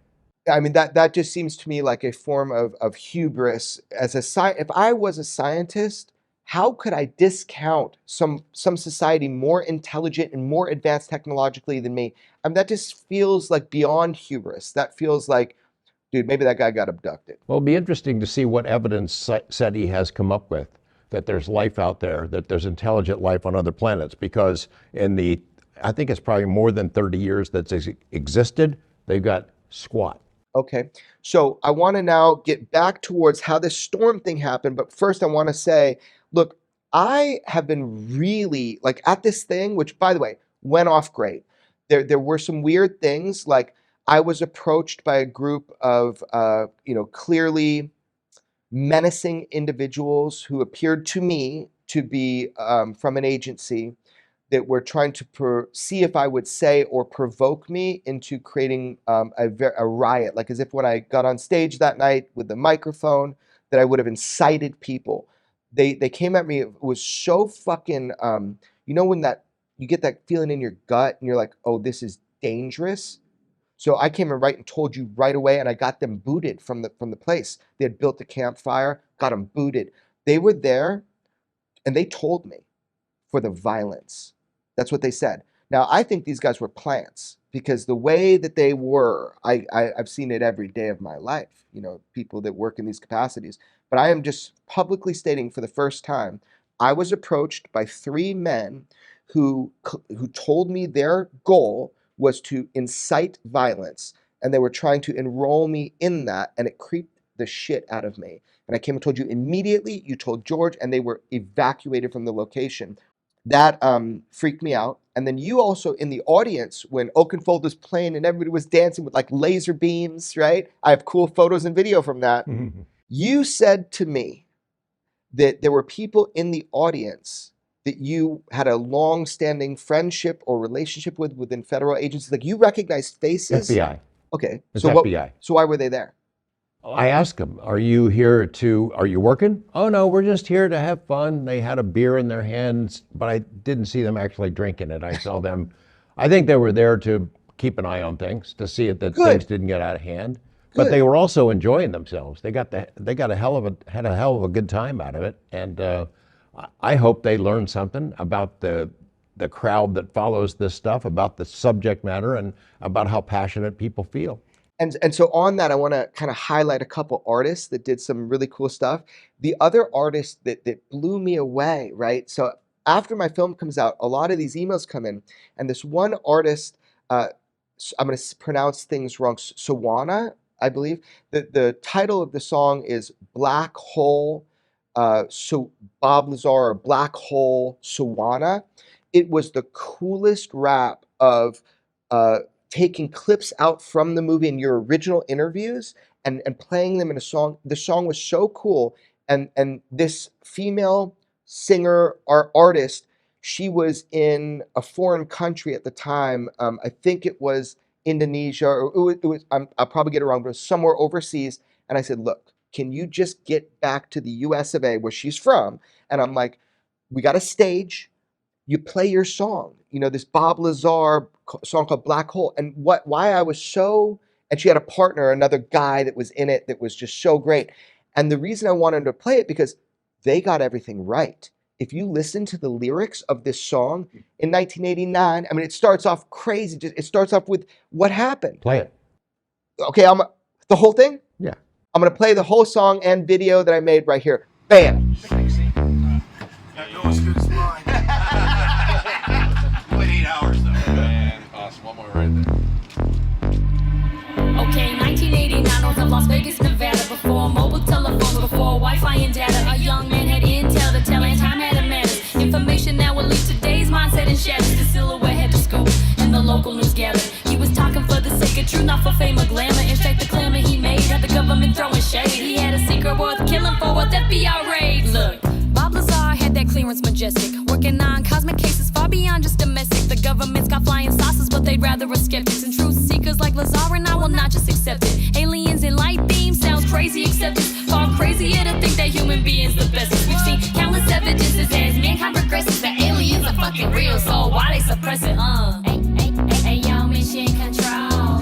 I mean, that just seems to me like a form of hubris. If I was a scientist, how could I discount some society more intelligent and more advanced technologically than me? I mean, that just feels like beyond hubris. That feels like, dude, maybe that guy got abducted. Well, it'll be interesting to see what evidence SETI has come up with, that there's life out there, that there's intelligent life on other planets, because I think it's probably more than 30 years that's existed, they've got squat. Okay, so I want to now get back towards how this storm thing happened, but first I want to say, look, I have been really at this thing, which by the way, went off great. There were some weird things, like I was approached by a group of clearly menacing individuals who appeared to me to be from an agency that were trying to see if I would say or provoke me into creating a riot, like as if when I got on stage that night with the microphone that I would have incited people. They came at me. It was so fucking, when you get that feeling in your gut and you're like, oh, this is dangerous. So I came in and told you right away, and I got them booted from the place. They had built a campfire, got them booted. They were there, and they told me. for the violence. That's what they said. Now, I think these guys were plants because the way that they were, I've seen it every day of my life, you know, people that work in these capacities. But I am just publicly stating for the first time, I was approached by 3 men who told me their goal was to incite violence, and they were trying to enroll me in that, and it creeped the shit out of me. And I came and told you immediately, you told George, and they were evacuated from the location. That freaked me out. And then you also in the audience, when Oakenfold was playing and everybody was dancing with like laser beams, right? I have cool photos and video from that. Mm-hmm. You said to me that there were people in the audience that you had a long-standing friendship or relationship with within federal agencies. Like you recognized faces. FBI. Okay. It's FBI. So why were they there? I asked them, are you working? Oh no, we're just here to have fun. They had a beer in their hands, but I didn't see them actually drinking it. I saw them, I think they were there to keep an eye on things, to see that things didn't get out of hand. But they were also enjoying themselves. They had a hell of a good time out of it. And I hope they learned something about the crowd that follows this stuff, about the subject matter, and about how passionate people feel. And so on that, I want to kind of highlight a couple artists that did some really cool stuff. The other artist that blew me away, right? So after my film comes out, a lot of these emails come in, and this one artist, I'm going to pronounce things wrong, Sawana, I believe. The title of the song is Black Hole, so Bob Lazar, or Black Hole Sawana. It was the coolest rap of taking clips out from the movie and your original interviews and playing them in a song. The song was so cool. And this female singer or artist, she was in a foreign country at the time. I think it was Indonesia, or it was I'll probably get it wrong, but it was somewhere overseas. And I said, look, can you just get back to the US of A, where she's from? And I'm like, we got a stage. You play your song, you know, this Bob Lazar song called Black Hole. And why I was so, and she had a partner, another guy that was in it that was just so great. And the reason I wanted to play it, because they got everything right. If you listen to the lyrics of this song in 1989, I mean, it starts off crazy. It starts off with what happened. Play it. Okay, the whole thing? Yeah. I'm going to play the whole song and video that I made right here. Bam. Okay, 1989, north of Las Vegas, Nevada. Before mobile telephones, before Wi-Fi and data, a young man had intel to tell, and time had a matters. Information that would lead today's mindset and shatters. The silhouette had to scope, and the local news gathered. He was talking for the sake of truth, not for fame or glamour. In fact, the clamor he made had the government throwing shade. He had a secret worth killing for what FBI raid. Look, Bob Lazar had that clearance majestic, working on cosmic cases far beyond just domestic. The government's got flying saucers, but they'd rather us skeptics. And truth seekers like Lazar and I will not just accept it. Aliens in light beams sounds crazy, except it's far crazier to think that human beings the bestest. We've seen countless evidences as mankind progresses that aliens are fucking real, so why they suppress it? Hey, yo, mission control.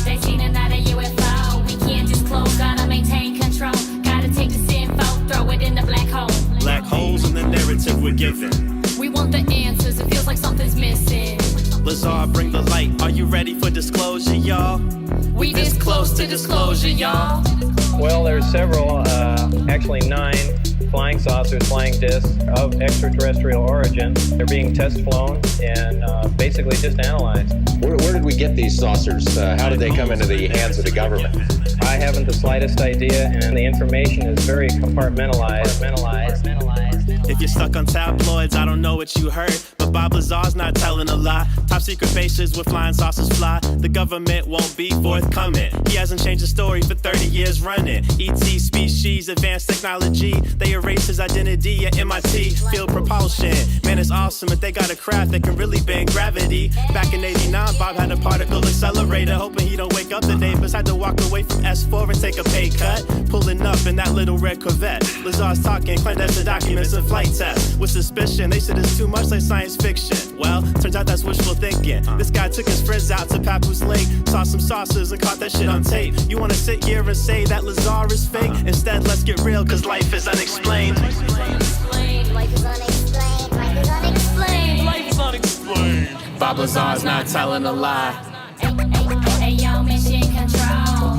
They seen another UFO. We can't just close, gotta maintain control. Gotta take this info, throw it in the black hole. Black holes in the narrative we're given. We want the answers, it feels like something's missing. Lazar, bring the light. Are you ready for disclosure, y'all? We this close to disclosure, y'all. Well, there's several, actually 9 flying saucers, flying discs of extraterrestrial origin. They're being test flown and basically just analyzed. Where did we get these saucers? How did they come into the hands of the government? I haven't the slightest idea, and the information is very compartmentalized. If you're stuck on tabloids, I don't know what you heard, but Bob Lazar's not telling a lie. Top secret bases where flying saucers fly. The government won't be forthcoming. He hasn't changed the story for 30 years running. ET species, advanced technology. They erase his identity at MIT. Field propulsion, man, it's awesome if they got a craft that can really bend gravity. Back in '89, Bob had a particle accelerator, hoping he don't wake up today, but had to walk away from S4 and take a pay cut. Pulling up in that little red Corvette. Lazar's talking clandestine documents and flight tests. With suspicion, they said it's too much like science fiction. Well, turns out that's wishful thinking. This guy took his friends out to Papoose Lake, saw some saucers and caught that shit on tape. You wanna sit here and say that Lazar is fake? Instead, let's get real, cause life is unexplained. Life is unexplained. Life is unexplained. Bob Lazar's not telling a lie. Hey, yo, mission control.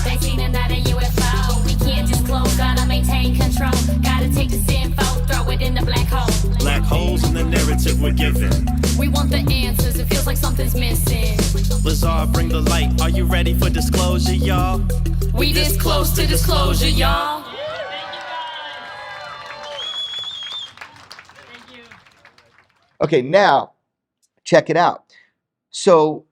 They seen another UFO. We can't disclose, gotta maintain control. Gotta take this info, throw it in the black hole. Black holes in the narrative we're given. We want the answers, it feels like something's missing. Lazar, bring the light. Are you ready for disclosure, y'all? We this close to disclosure, y'all. Okay, now check it out. So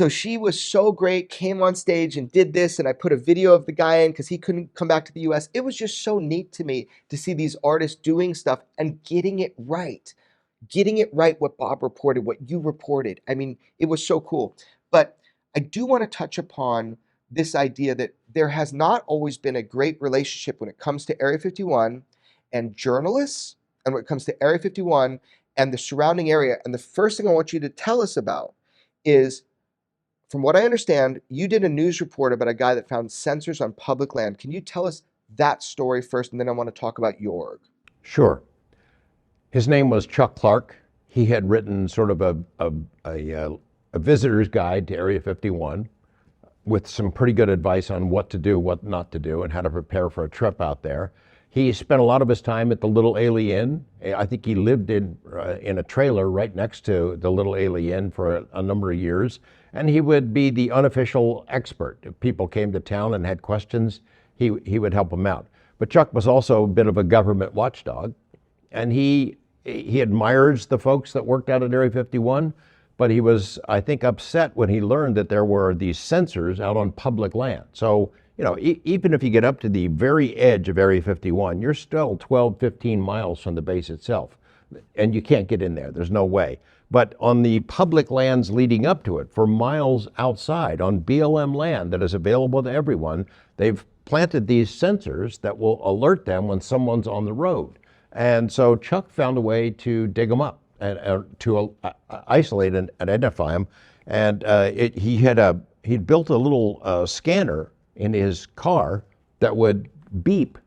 she was so great, came on stage and did this, and I put a video of the guy in because he couldn't come back to the US. It was just so neat to me to see these artists doing stuff and getting it right. Getting it right, what Bob reported, what you reported. I mean, it was so cool. But I do want to touch upon this idea that there has not always been a great relationship when it comes to Area 51 and journalists, and when it comes to Area 51 and the surrounding area. And the first thing I want you to tell us about is, from what I understand, you did a news report about a guy that found sensors on public land. Can you tell us that story first, and then I want to talk about your org? Sure. His name was Chuck Clark. He had written sort of a visitor's guide to Area 51 with some pretty good advice on what to do, what not to do, and how to prepare for a trip out there. He spent a lot of his time at the Little Ailey Inn. I think he lived in a trailer right next to the Little Ailey Inn for a number of years. And he would be the unofficial expert. If people came to town and had questions, he would help them out. But Chuck was also a bit of a government watchdog. And he admires the folks that worked out at Area 51, but he was, I think, upset when he learned that there were these sensors out on public land. So, you know, even if you get up to the very edge of Area 51, you're still 12, 15 miles from the base itself, and you can't get in there. There's no way. But on the public lands leading up to it, for miles outside, on BLM land that is available to everyone, they've planted these sensors that will alert them when someone's on the road. And so Chuck found a way to dig them up and to isolate and identify them. And he'd built a little scanner in his car that would beep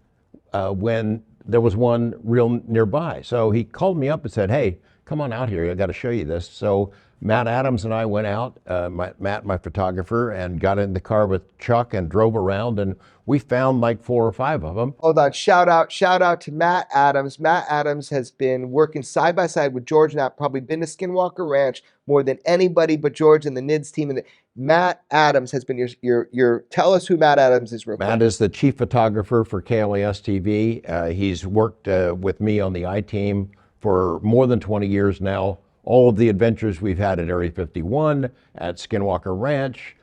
when there was one real nearby. So he called me up and said, "Hey, come on out here, I got to show you this." So Matt Adams and I went out, Matt, my photographer, and got in the car with Chuck and drove around, and we found like 4 or 5 of them. Hold on, shout out to Matt Adams. Matt Adams has been working side by side with George Knapp, probably been to Skinwalker Ranch more than anybody but George and the NIDS team. And Matt Adams has been your tell us who Matt Adams is real quick. Matt is the chief photographer for KLAS TV. He's worked with me on the I-Team for more than 20 years now. All of the adventures we've had at Area 51, at Skinwalker Ranch,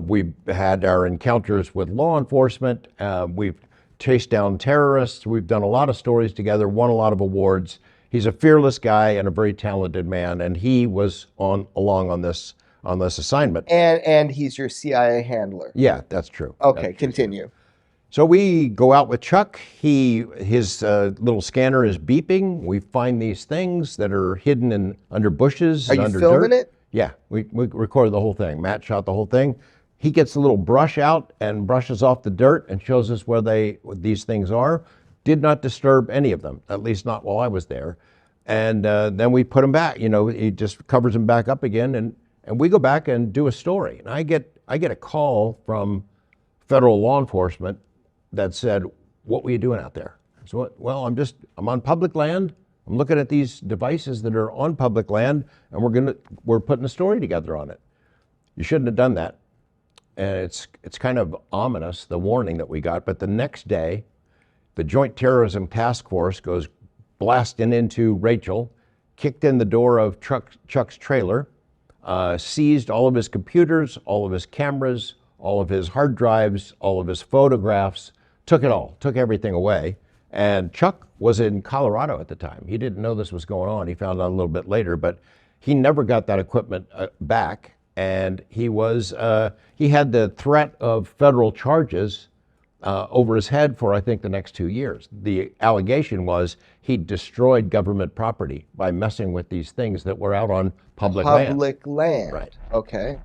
we've had our encounters with law enforcement, we've chased down terrorists, we've done a lot of stories together, won a lot of awards. He's a fearless guy and a very talented man, and he was along on this assignment. And he's your CIA handler. Yeah, that's true. Okay, continue. So we go out with Chuck. His little scanner is beeping. We find these things that are hidden under bushes and under dirt. Are you filming it? Yeah, we recorded the whole thing. Matt shot the whole thing. He gets a little brush out and brushes off the dirt and shows us where these things are. Did not disturb any of them, at least not while I was there. And then we put them back. You know, he just covers them back up again, and we go back and do a story. And I get a call from federal law enforcement that said, "What were you doing out there?" So, well, I'm on public land. I'm looking at these devices that are on public land, and we're putting a story together on it. You shouldn't have done that. And it's kind of ominous, the warning that we got. But the next day, the Joint Terrorism Task Force goes blasting into Rachel, kicked in the door of Chuck's trailer, seized all of his computers, all of his cameras, all of his hard drives, all of his photographs, took it all, took everything away. And Chuck was in Colorado at the time. He didn't know this was going on. He found out a little bit later, but he never got that equipment back. And he had the threat of federal charges over his head for, I think, the next 2 years. The allegation was he destroyed government property by messing with these things that were out on public land. Public land. Right. Okay.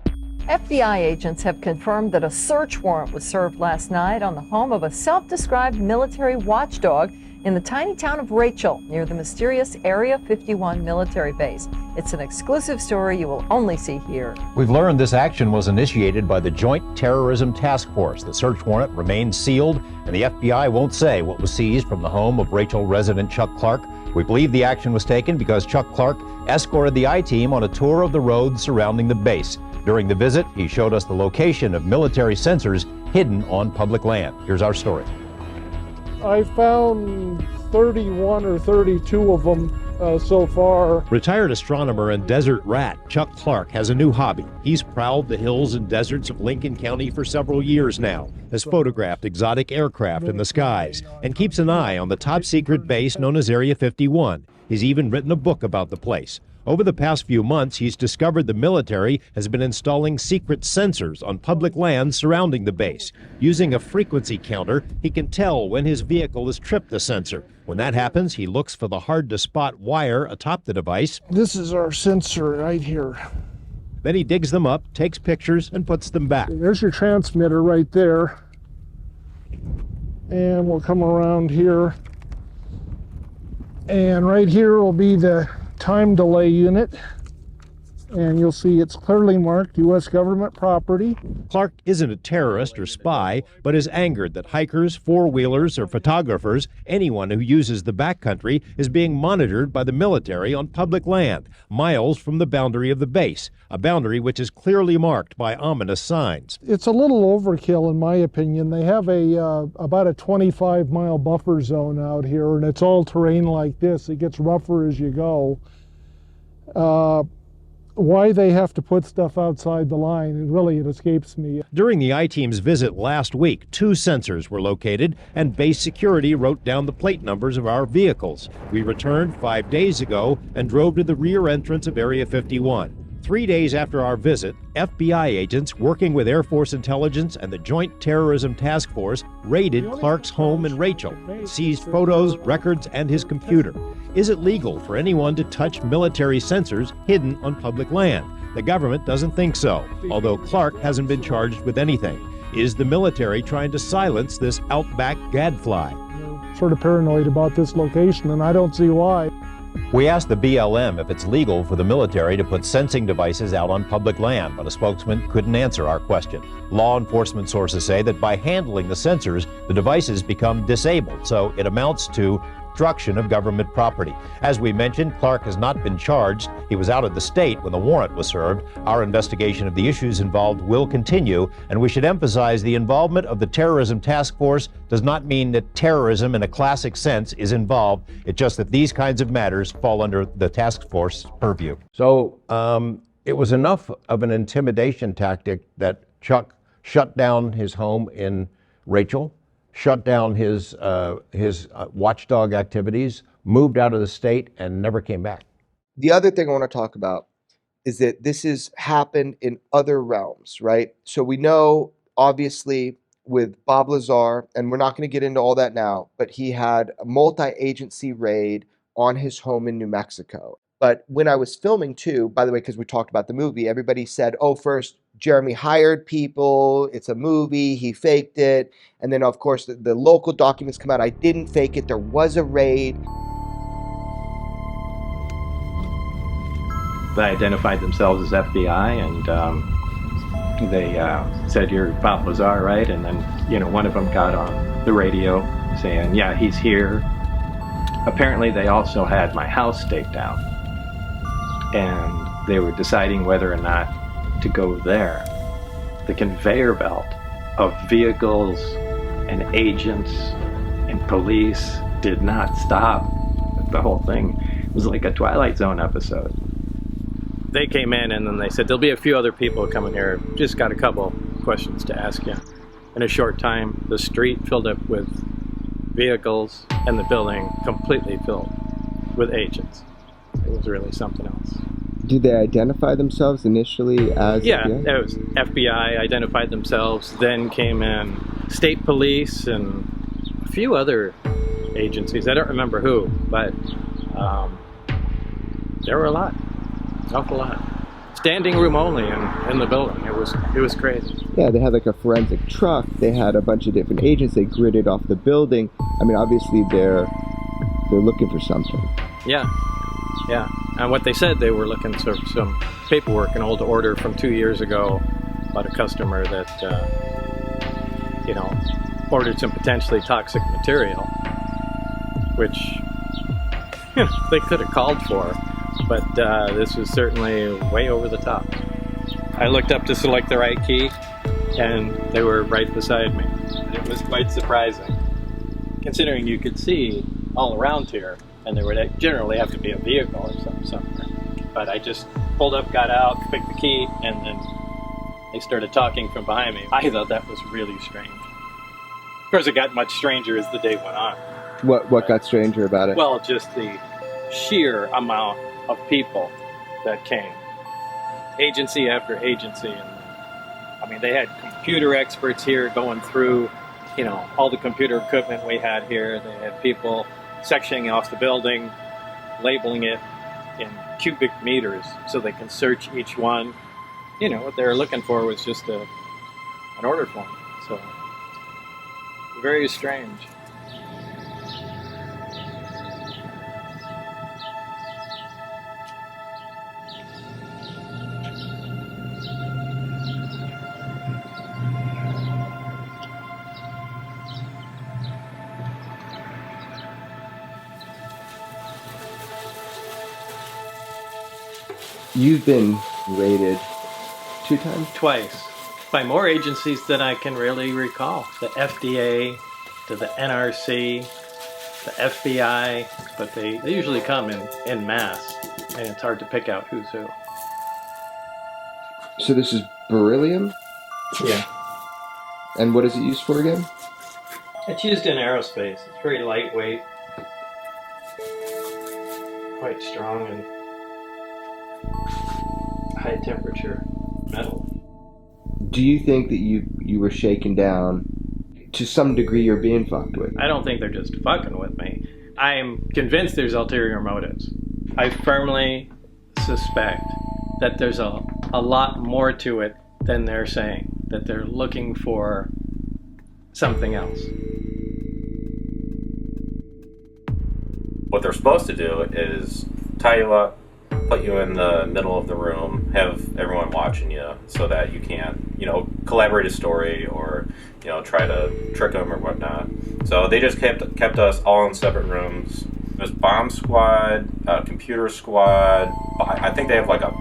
FBI agents have confirmed that a search warrant was served last night on the home of a self-described military watchdog in the tiny town of Rachel near the mysterious Area 51 military base. It's an exclusive story you will only see here. We've learned this action was initiated by the Joint Terrorism Task Force. The search warrant remains sealed, and the FBI won't say what was seized from the home of Rachel resident Chuck Clark. We believe the action was taken because Chuck Clark escorted the I-Team on a tour of the roads surrounding the base. During the visit, he showed us the location of military sensors hidden on public land. Here's our story. I found 31 or 32 of them so far. Retired astronomer and desert rat Chuck Clark has a new hobby. He's prowled the hills and deserts of Lincoln County for several years now, has photographed exotic aircraft in the skies, and keeps an eye on the top-secret base known as Area 51. He's even written a book about the place. Over the past few months, he's discovered the military has been installing secret sensors on public lands surrounding the base. Using a frequency counter, he can tell when his vehicle has tripped the sensor. When that happens, he looks for the hard-to-spot wire atop the device. This is our sensor right here. Then he digs them up, takes pictures, and puts them back. There's your transmitter right there. And we'll come around here. And right here will be the time delay unit, and you'll see it's clearly marked U.S. government property. Clark isn't a terrorist or spy, but is angered that hikers, four-wheelers, or photographers, anyone who uses the backcountry, is being monitored by the military on public land, miles from the boundary of the base, a boundary which is clearly marked by ominous signs. It's a little overkill, in my opinion. They have about a 25-mile buffer zone out here, and it's all terrain like this. It gets rougher as you go. Why they have to put stuff outside the line, and really it escapes me. During the I-Team's visit last week, 2 sensors were located, and base security wrote down the plate numbers of our vehicles. We returned 5 days ago and drove to the rear entrance of Area 51. 3 days after our visit, FBI agents working with Air Force Intelligence and the Joint Terrorism Task Force raided Clark's home in Rachel, seized photos, records, and his computer. Is it legal for anyone to touch military sensors hidden on public land? The government doesn't think so, although Clark hasn't been charged with anything. Is the military trying to silence this outback gadfly? Sort of paranoid about this location, and I don't see why. We asked the BLM if it's legal for the military to put sensing devices out on public land, but a spokesman couldn't answer our question. Law enforcement sources say that by handling the sensors, the devices become disabled, so it amounts to destruction of government property. As we mentioned, Clark has not been charged. He was out of the state when the warrant was served. Our investigation of the issues involved will continue, and we should emphasize the involvement of the Terrorism Task Force does not mean that terrorism in a classic sense is involved. It's just that these kinds of matters fall under the task force purview. So it was enough of an intimidation tactic that Chuck shut down his home in Rachel, shut down his watchdog activities, moved out of the state, and never came back. The other thing I want to talk about is that this has happened in other realms, right? So we know, obviously, with Bob Lazar, and we're not going to get into all that now, but he had a multi-agency raid on his home in New Mexico. But when I was filming too, by the way, because we talked about the movie, everybody said, oh, first, Jeremy hired people, it's a movie, he faked it. And then, of course, the local documents come out. I didn't fake it. There was a raid. They identified themselves as FBI, and they said, you're Bob Lazar, right? And then, one of them got on the radio saying, yeah, he's here. Apparently, they also had my house staked out. And they were deciding whether or not to go there. The conveyor belt of vehicles and agents and police did not stop. The whole thing was like a Twilight Zone episode. They came in and then they said, there'll be a few other people coming here. Just got a couple questions to ask you. In a short time, the street filled up with vehicles and the building completely filled with agents. It was really something else. Did they identify themselves initially as Yeah, FBI? it was FBI identified themselves, then came in state police and a few other agencies. I don't remember who, but there were a lot, an awful lot. Standing room only in the building. It was crazy. Yeah, they had like a forensic truck. They had a bunch of different agents. They gridded off the building. I mean, obviously they're they're looking for something. Yeah. And what they said, they were looking for some paperwork, an old order from 2 years ago about a customer that, ordered some potentially toxic material, which they could have called for, but this was certainly way over the top. I looked up to select the right key, and they were right beside me. It was quite surprising, considering you could see all around here, and there would generally have to be a vehicle or something somewhere. But I just pulled up, got out, picked the key, and then they started talking from behind me. I thought that was really strange. Of course, it got much stranger as the day went on. What got stranger about it? Well, just the sheer amount of people that came. Agency after agency. And, they had computer experts here going through, all the computer equipment we had here. They had people sectioning off the building, labeling it in cubic meters so they can search each one. What they were looking for was just an order form. So, very strange. You've been raided 2 times? Twice. By more agencies than I can really recall. The FDA, to the NRC, the FBI, but they usually come in mass, and it's hard to pick out who's who. So this is beryllium? Yeah. And what is it used for again? It's used in aerospace. It's very lightweight, quite strong, and high temperature metal. Do you think that you were shaken down? To some degree, you're being fucked with? I don't think they're just fucking with me. I'm convinced there's ulterior motives. I firmly suspect that there's a lot more to it than they're saying, that they're looking for something else. What they're supposed to do is tie you up, put you in the middle of the room, have everyone watching you so that you can't, collaborate a story or, try to trick them or whatnot. So they just kept us all in separate rooms. There's bomb squad, computer squad, I think they have like a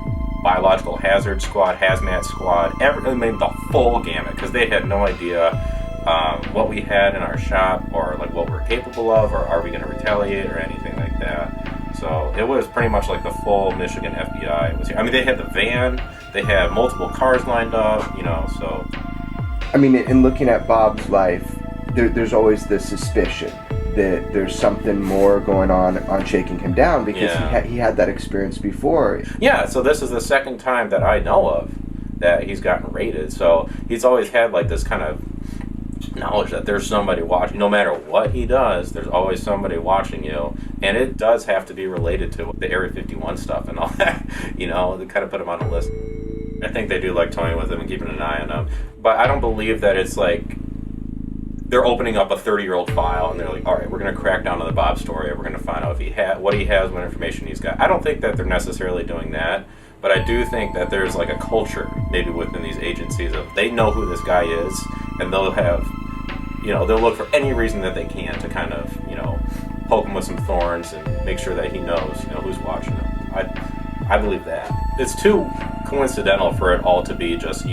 biological hazard squad, hazmat squad, the full gamut, because they had no idea what we had in our shop or like what we're capable of, or are we going to retaliate or anything like that. So it was pretty much like the full Michigan FBI was here. They had the van, they had multiple cars lined up, so. In looking at Bob's life, there's always the suspicion that there's something more going on shaking him down, because he had that experience before. Yeah, so this is the second time that I know of that he's gotten raided. So he's always had like this kind of knowledge that there's somebody watching. No matter what he does, there's always somebody watching you. And it does have to be related to the Area 51 stuff and all that. They kind of put him on a list. I think they do like toying with him and keeping an eye on him. But I don't believe that it's like they're opening up a 30-year-old file and they're like, all right, we're going to crack down on the Bob story. We're going to find out if what he has, what information he's got. I don't think that they're necessarily doing that. But I do think that there's like a culture maybe within these agencies of they know who this guy is, and they'll have, they'll look for any reason that they can to kind of, poke him with some thorns and make sure that he knows, who's watching him. I believe that. It's too coincidental for it all to be just,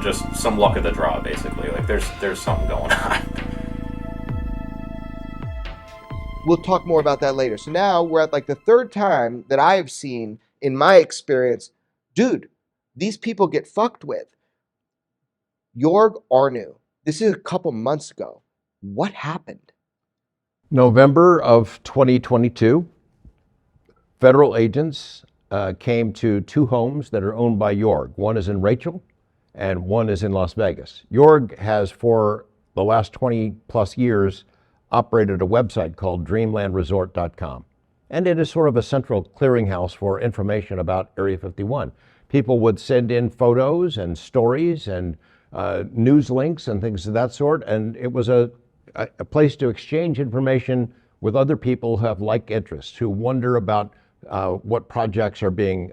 just some luck of the draw, basically. Like there's something going on. We'll talk more about that later. So now we're at like the 3rd time that I have seen in my experience, dude, these people get fucked with. Jorg Arnu, this is a couple months ago. What happened? November of 2022, federal agents came to 2 homes that are owned by Jorg. One is in Rachel and one is in Las Vegas. Jorg has, for the last 20 plus years, operated a website called dreamlandresort.com. And it is sort of a central clearinghouse for information about Area 51. People would send in photos and stories and news links and things of that sort. And it was a place to exchange information with other people who have like interests, who wonder about what projects are being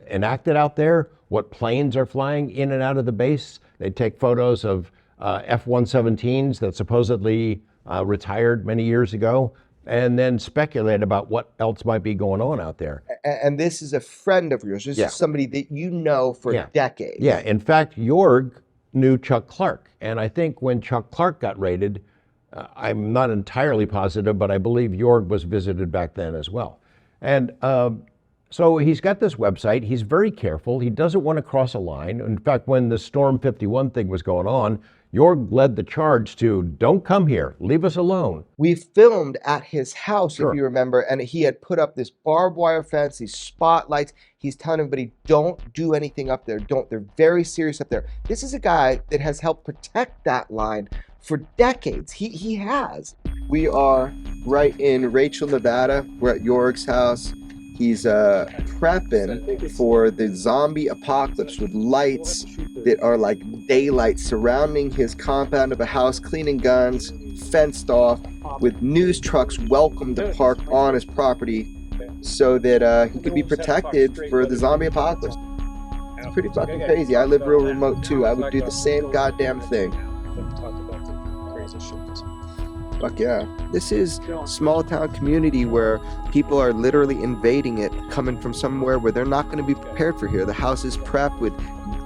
enacted out there, what planes are flying in and out of the base. They take photos of F-117s that supposedly retired many years ago, and then speculate about what else might be going on out there. And this is a friend of yours. This is somebody that you know for decades. Yeah, in fact, Jorg knew Chuck Clark. And I think when Chuck Clark got raided, I'm not entirely positive, but I believe Jorg was visited back then as well. And so he's got this website. He's very careful. He doesn't want to cross a line. In fact, when the Storm 51 thing was going on, Jorg led the charge to, don't come here, leave us alone. We filmed at his house, if you remember, and he had put up this barbed wire fence, these spotlights. He's telling everybody, don't do anything up there. They're very serious up there. This is a guy that has helped protect that line for decades. He has. We are right in Rachel, Nevada. We're at Jorg's house. He's prepping for the zombie apocalypse with lights that are like daylight surrounding his compound of a house, cleaning guns, fenced off, with news trucks welcome to park on his property so that he could be protected for the zombie apocalypse. It's pretty fucking crazy. I live real remote too. I would do the same goddamn thing. Fuck yeah. This is small town community where people are literally invading it, coming from somewhere where they're not going to be prepared for here. The house is prepped with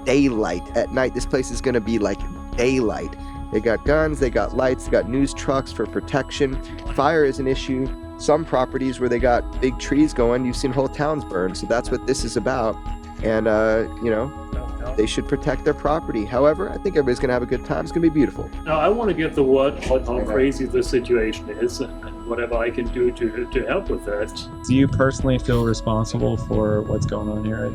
daylight at night. This place is going to be like daylight. They got guns, they got lights, they got news trucks for protection. Fire is an issue. Some properties where they got big trees going, you've seen whole towns burn. So that's what this is about. And, you know, they should protect their property. However, I think everybody's going to have a good time. It's going to be beautiful. Now, I want to get the word how crazy the situation is and whatever I can do to help with that. Do you personally feel responsible for what's going on here?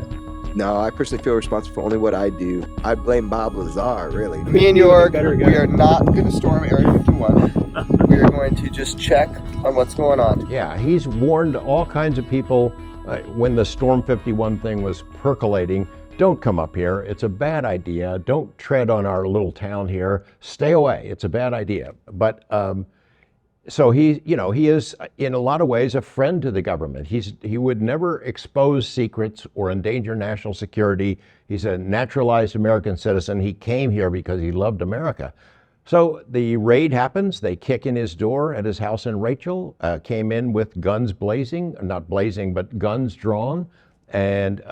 No, I personally feel responsible for only what I do. I blame Bob Lazar, really. Me and Jorg, we are not going to storm Area 51. We are going to just check on what's going on. Yeah, he's warned all kinds of people when the Storm 51 thing was percolating. Don't come up here. It's a bad idea. Don't tread on our little town here. Stay away. It's a bad idea. But so he is in a lot of ways a friend to the government. He would never expose secrets or endanger national security. He's a naturalized American citizen. He came here because he loved America. So the raid happens. They kick in his door at his house in Rachel, came in with guns blazing, not blazing, but guns drawn, and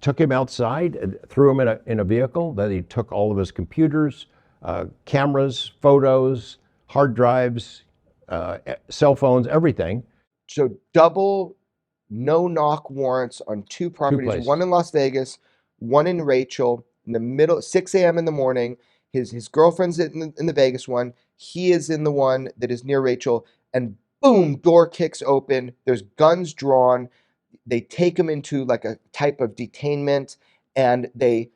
took him outside, threw him in a vehicle. Then he took all of his computers, cameras, photos, hard drives, cell phones, everything. So double no-knock warrants on two properties, one in Las Vegas, one in Rachel, in the middle, 6 a.m. in the morning. His girlfriend's in the Vegas one. He is in the one that is near Rachel. And boom, door kicks open. There's guns drawn. They take him into like a type of detainment, and they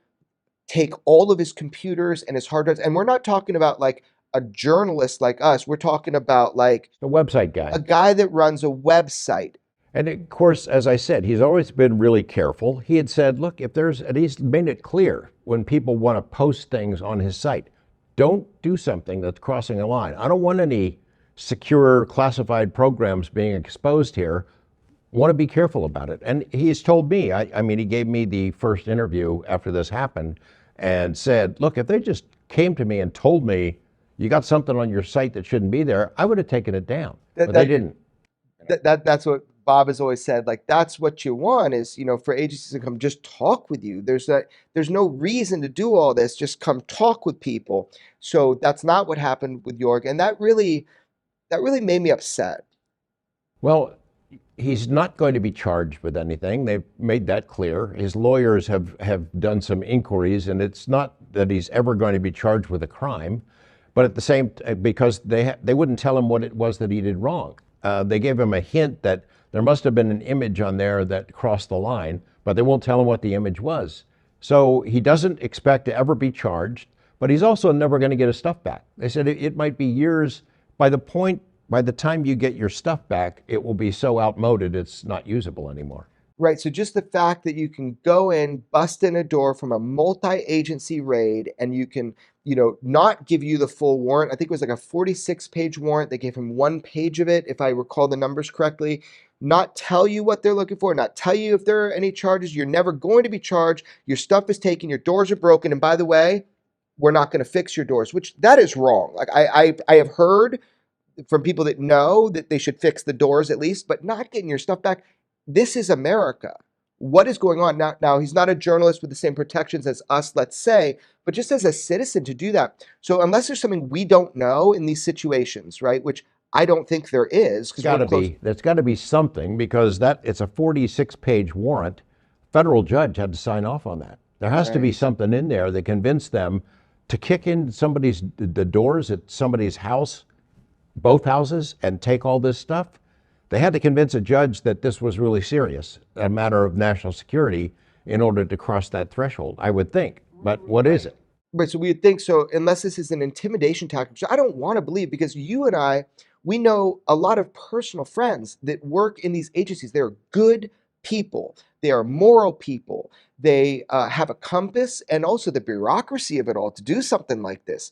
take all of his computers and his hard drives. And we're not talking about like a journalist like us. We're talking about like a website guy, a guy that runs a website. And of course, as I said, he's always been really careful. He had said, look, if there's, and he's made it clear when people want to post things on his site, don't do something that's crossing a line. I don't want any secure classified programs being exposed here. Want to be careful about it. And he's told me, I mean, he gave me the first interview after this happened and said, look, if they just came to me and told me you got something on your site that shouldn't be there, I would have taken it down. But they didn't. That's what Bob has always said. Like, that's what you want is, you know, for agencies to come just talk with you. There's no reason to do all this. Just come talk with people. So that's not what happened with Jorg. And that really made me upset. Well, he's not going to be charged with anything. They've made that clear. His lawyers have done some inquiries, and it's not that he's ever going to be charged with a crime, but at the same, because they wouldn't tell him what it was that he did wrong. They gave him a hint that there must have been an image on there that crossed the line, but they won't tell him what the image was. So he doesn't expect to ever be charged, but he's also never going to get his stuff back. They said it might be years. By the time you get your stuff back, it will be so outmoded it's not usable anymore. Right. So just the fact that you can go in, bust in a door from a multi-agency raid, and you can, not give you the full warrant. I think it was like a 46-page warrant. They gave him 1 page of it, if I recall the numbers correctly. Not tell you what they're looking for, not tell you if there are any charges. You're never going to be charged. Your stuff is taken. Your doors are broken. And by the way, we're not going to fix your doors, which that is wrong. Like I have heard from people that know that they should fix the doors at least, but not getting your stuff back. This is America. What is going on? Now, he's not a journalist with the same protections as us, let's say, but just as a citizen to do that. So unless there's something we don't know in these situations, right, which I don't think there is. There's got to be something, because it's a 46-page warrant. Federal judge had to sign off on that. There has to be something in there that convinced them to kick in the doors at somebody's house, both houses, and take all this stuff. They had to convince a judge that this was really serious, a matter of national security, in order to cross that threshold, I would think. But what is it? Right, so we would think so, unless this is an intimidation tactic, which I don't want to believe, because you and I, we know a lot of personal friends that work in these agencies. They're good people. They are moral people. They have a compass, and also the bureaucracy of it all to do something like this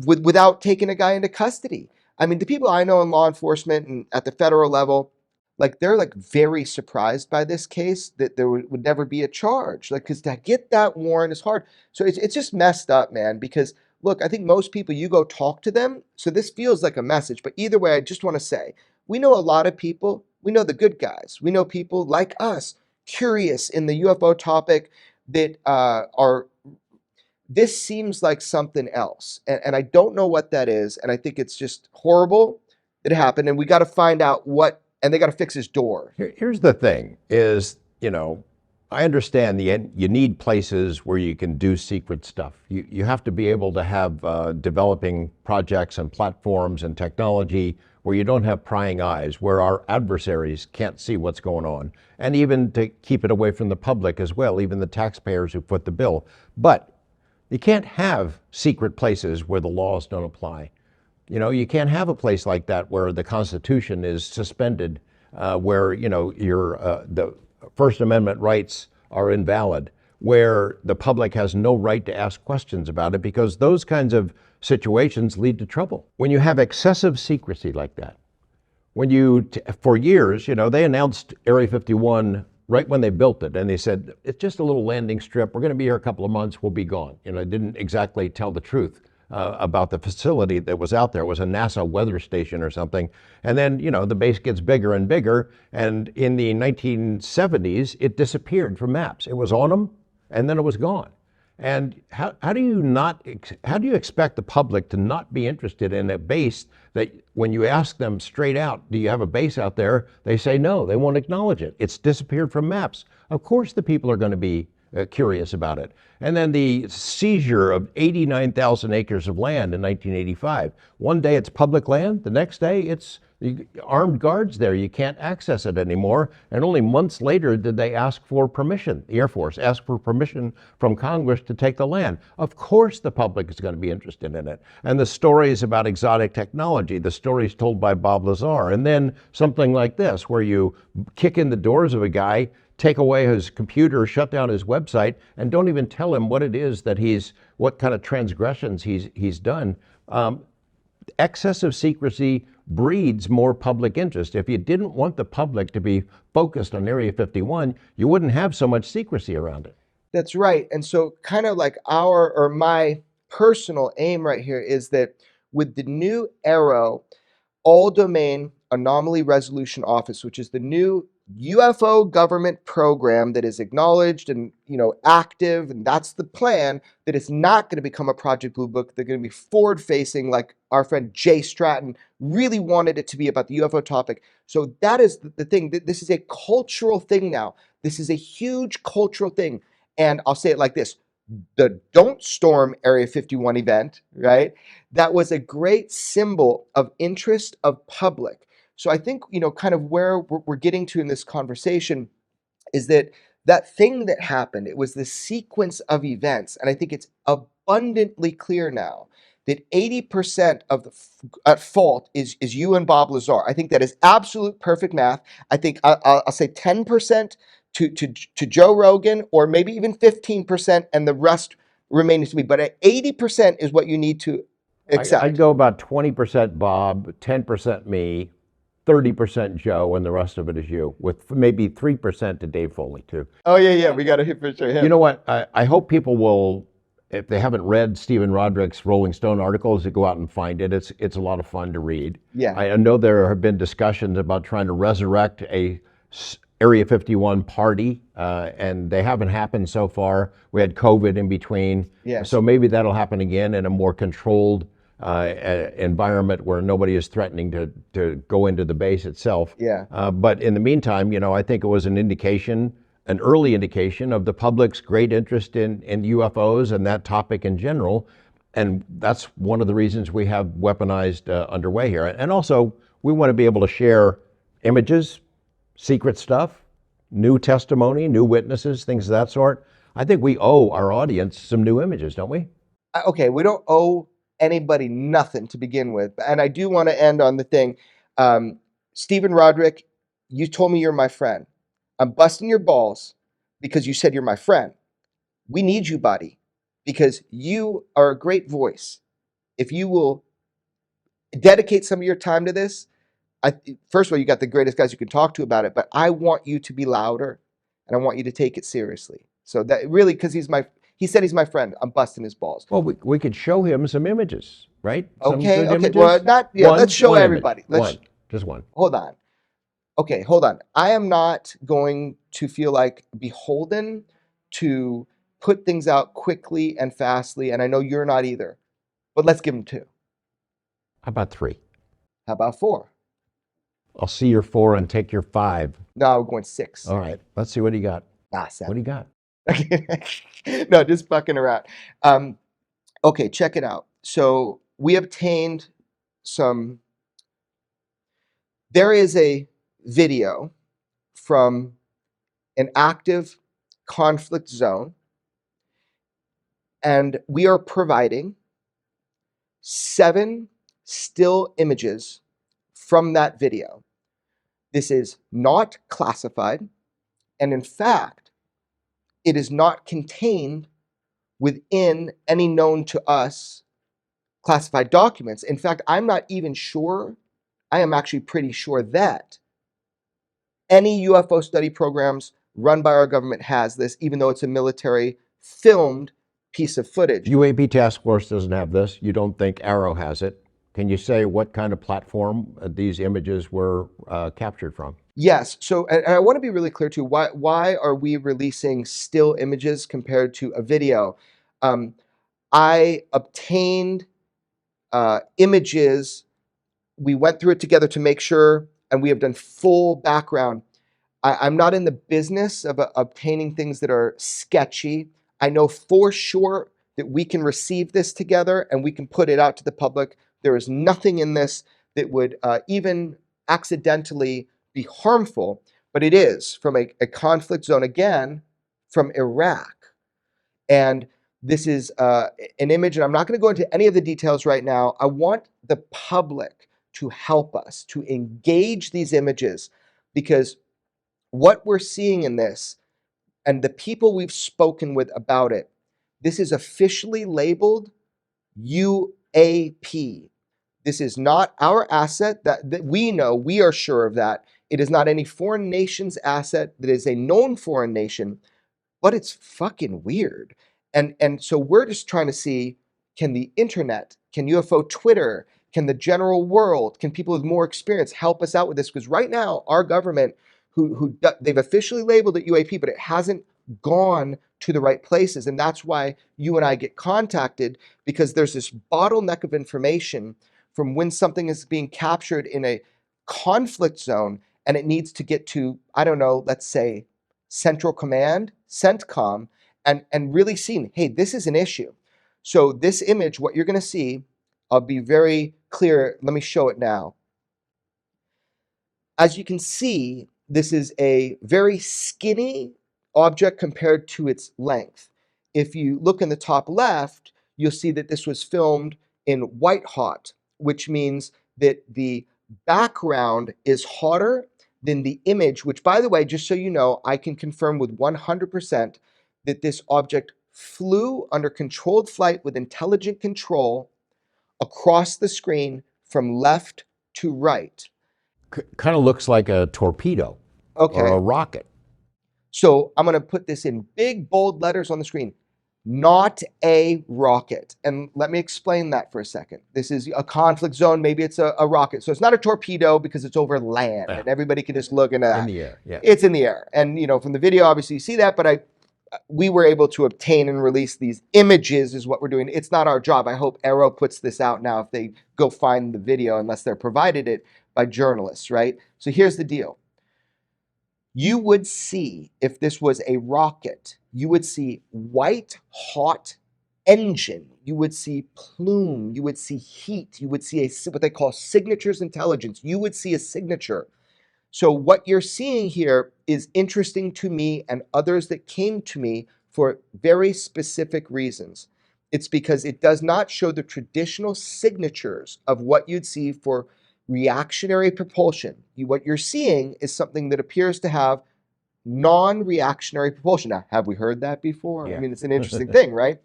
without taking a guy into custody. I mean, the people I know in law enforcement and at the federal level, like, they're like very surprised by this case, that there would never be a charge. Like, because to get that warrant is hard. So it's just messed up, man. Because look, I think most people, you go talk to them. So this feels like a message. But either way, I just want to say, we know a lot of people. We know the good guys. We know people like us, curious in the UFO topic, that are. This seems like something else, and I don't know what that is, and I think it's just horrible that it happened, and we got to find out what, and they got to fix his door. Here's the thing is, I understand you need places where you can do secret stuff. You have to be able to have developing projects and platforms and technology where you don't have prying eyes, where our adversaries can't see what's going on, and even to keep it away from the public as well, even the taxpayers who foot the bill. But you can't have secret places where the laws don't apply. You can't have a place like that where the Constitution is suspended, where the First Amendment rights are invalid, where the public has no right to ask questions about it, because those kinds of situations lead to trouble. When you have excessive secrecy like that, for years, they announced Area 51 right when they built it, and they said, it's just a little landing strip. We're going to be here a couple of months. We'll be gone. They didn't exactly tell the truth about the facility that was out there. It was a NASA weather station or something. And then, the base gets bigger and bigger. And in the 1970s, it disappeared from maps. It was on them, and then it was gone. And how do you expect the public to not be interested in a base that, when you ask them straight out, do you have a base out there? They say no, they won't acknowledge it. It's disappeared from maps. Of course the people are going to be curious about it. And then the seizure of 89,000 acres of land in 1985. One day it's public land, the next day it's armed guards there. You can't access it anymore. And only months later did they ask for permission. The Air Force asked for permission from Congress to take the land. Of course the public is going to be interested in it. And the stories about exotic technology, the stories told by Bob Lazar, and then something like this, where you kick in the doors of a guy, take away his computer, shut down his website, and don't even tell him what it is that what kind of transgressions he's done. Excessive secrecy breeds more public interest. If you didn't want the public to be focused on Area 51, you wouldn't have so much secrecy around it. That's right. And so kind of like my personal aim right here is that with the new AARO, All Domain Anomaly Resolution Office, which is the new UFO government program that is acknowledged and active, and that's the plan, that it's not going to become a Project Blue Book. They're going to be forward facing, like our friend Jay Stratton really wanted it to be, about the UFO topic. So that is the thing. This is a cultural thing now. This is a huge cultural thing. And I'll say it like this: the Don't Storm Area 51 event, right? That was a great symbol of interest of public. So I think, kind of where we're getting to in this conversation is that thing that happened, it was the sequence of events. And I think it's abundantly clear now that 80% at fault is you and Bob Lazar. I think that is absolute perfect math. I think I'll say 10% to Joe Rogan, or maybe even 15%, and the rest remains to be. But at 80% is what you need to accept. I'd go about 20% Bob, 10% me, 30% Joe, and the rest of it is you, with maybe 3% to Dave Foley too. Oh yeah, we got to hit for sure him. You know what? I hope people will, if they haven't read Stephen Roderick's Rolling Stone articles, to go out and find it. It's a lot of fun to read. Yeah. I know there have been discussions about trying to resurrect a Area 51 party, and they haven't happened so far. We had COVID in between. Yes. So maybe that'll happen again in a more controlled environment where nobody is threatening to go into the base itself. Yeah. But in the meantime, I think it was an early indication of the public's great interest in UFOs and that topic in general. And that's one of the reasons we have Weaponized underway here. And also, we want to be able to share images, secret stuff, new testimony, new witnesses, things of that sort. I think we owe our audience some new images, don't we? Okay, we don't owe anybody nothing to begin with. And I do want to end on the thing. Stephen Roderick, you told me you're my friend. I'm busting your balls because you said you're my friend. We need you, buddy, because you are a great voice. If you will dedicate some of your time to this, first of all, you got the greatest guys you can talk to about it, but I want you to be louder, and I want you to take it seriously. So that really, because he said he's my friend, I'm busting his balls. Well, we could show him some images, right? Okay. Well, let's show everybody. Just one. Hold on. Okay, hold on. I am not going to feel like beholden to put things out quickly and fastly, and I know you're not either. But let's give them 2. How about 3? How about 4? I'll see your 4 and take your 5. No, we're going 6. All right. Let's see what you got. 7. What do you got? No, just fucking around. Okay, check it out. So we obtained some. There is a video from an active conflict zone, and we are providing 7 still images from that video. This is not classified, and in fact, it is not contained within any known to us classified documents. In fact, I'm not even sure, I am actually pretty sure that any UFO study programs run by our government has this, even though it's a military filmed piece of footage. UAP Task Force doesn't have this. You don't think Arrow has it. Can you say what kind of platform these images were captured from? Yes. So, and I want to be really clear too. Why are we releasing still images compared to a video? I obtained images. We went through it together to make sure, and we have done full background. I'm not in the business of obtaining things that are sketchy. I know for sure that we can receive this together and we can put it out to the public. There is nothing in this that would even accidentally be harmful, but it is from a conflict zone, again, from Iraq. And this is an image, and I'm not going to go into any of the details right now. I want the public to help us to engage these images, because what we're seeing in this, and the people we've spoken with about it, this is officially labeled UAP. This is not our asset that we know, we are sure of that. It is not any foreign nation's asset that is a known foreign nation, but it's fucking weird. And so we're just trying to see, can the internet, can UFO Twitter, can the general world, can people with more experience help us out with this? Because right now, our government, they've officially labeled it UAP, but it hasn't gone to the right places. And that's why you and I get contacted, because there's this bottleneck of information from when something is being captured in a conflict zone and it needs to get to, I don't know, let's say Central Command, CENTCOM, and really seen, hey, this is an issue. So this image, what you're going to see, I'll be very clear. Let me show it now. As you can see, this is a very skinny object compared to its length. If you look in the top left, you'll see that this was filmed in white hot, which means that the background is hotter than the image, which, by the way, just so you know, I can confirm with 100% that this object flew under controlled flight with intelligent control across the screen from left to right. Kind of looks like a torpedo or a rocket. So I'm going to put this in big, bold letters on the screen. Not a rocket. And let me explain that for a second. This is a conflict zone. Maybe it's a rocket. So it's not a torpedo because it's over land and everybody can just look at that. In the air, yeah. It's in the air. And, you know, from the video, obviously you see that, but we were able to obtain and release these images is what we're doing. It's not our job. I hope Arrow puts this out now if they go find the video, unless they're provided it by journalists, right? So here's the deal. You would see, if this was a rocket, you would see white hot engine, you would see plume, you would see heat, you would see what they call signatures intelligence, you would see a signature. So what you're seeing here is interesting to me and others that came to me for very specific reasons. It's because it does not show the traditional signatures of what you'd see for reactionary propulsion. What you're seeing is something that appears to have non-reactionary propulsion. Now, have we heard that before? Yeah. I mean, it's an interesting thing, right?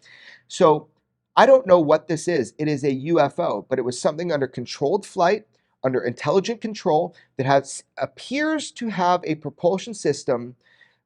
So I don't know what this is. It is a UFO, but it was something under controlled flight, under intelligent control, that appears to have a propulsion system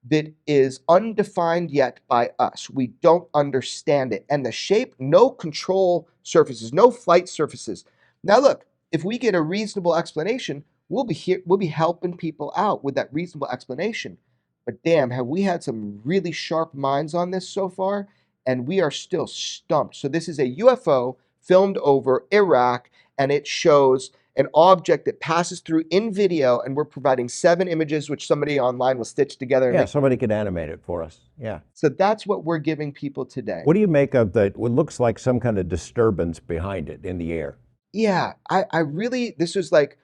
that is undefined yet by us. We don't understand it. And the shape, no control surfaces, no flight surfaces. Now look, if we get a reasonable explanation, we'll be helping people out with that reasonable explanation. But damn, have we had some really sharp minds on this so far? And we are still stumped. So this is a UFO filmed over Iraq, and it shows an object that passes through in video, and we're providing 7 images, which somebody online will stitch together. Yeah, somebody could animate it for us. Yeah. So that's what we're giving people today. What do you make of what looks like some kind of disturbance behind it in the air? Yeah, I really, this was like,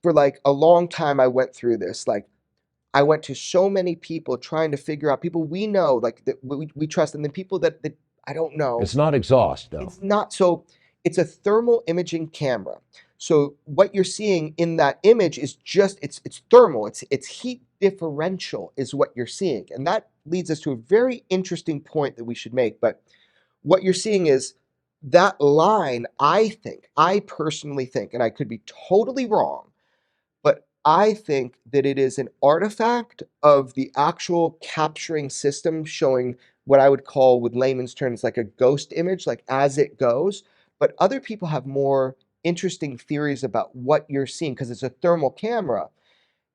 for like a long time I went through this. Like, I went to so many people trying to figure out, people we know, like that we trust, and then people that I don't know. It's not exhaust, though. It's not. So it's a thermal imaging camera. So what you're seeing in that image is just, it's thermal, it's heat differential is what you're seeing. And that leads us to a very interesting point that we should make. But what you're seeing is that line, I personally think, and I could be totally wrong, but I think that it is an artifact of the actual capturing system showing what I would call, with layman's terms, like a ghost image, like as it goes. But other people have more interesting theories about what you're seeing because it's a thermal camera.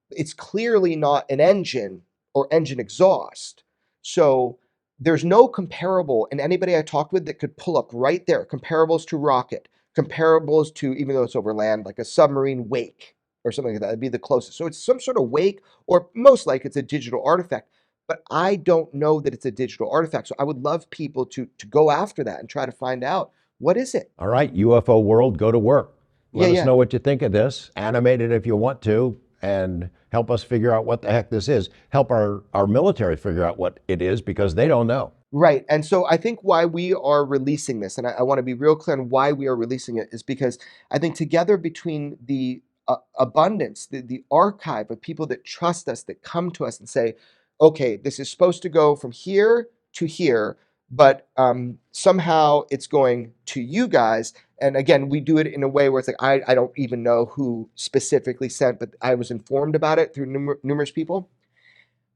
It's clearly not an engine or engine exhaust. So there's no comparable, and anybody I talked with that could pull up right there, comparables to rocket, comparables to, even though it's over land, like a submarine wake or something like that. That'd be the closest. So it's some sort of wake, or most likely it's a digital artifact. But I don't know that it's a digital artifact. So I would love people to go after that and try to find out, what is it? All right, UFO world, go to work. Let us know what you think of this. Animate it if you want to, and help us figure out what the heck this is. Help our military figure out what it is, because they don't know. Right. And so I think why we are releasing this, and I want to be real clear on why we are releasing it, is because I think together between the abundance, the archive of people that trust us, that come to us and say, okay, this is supposed to go from here to here, but somehow it's going to you guys. And again, we do it in a way where it's like, I don't even know who specifically sent, but I was informed about it through numerous people.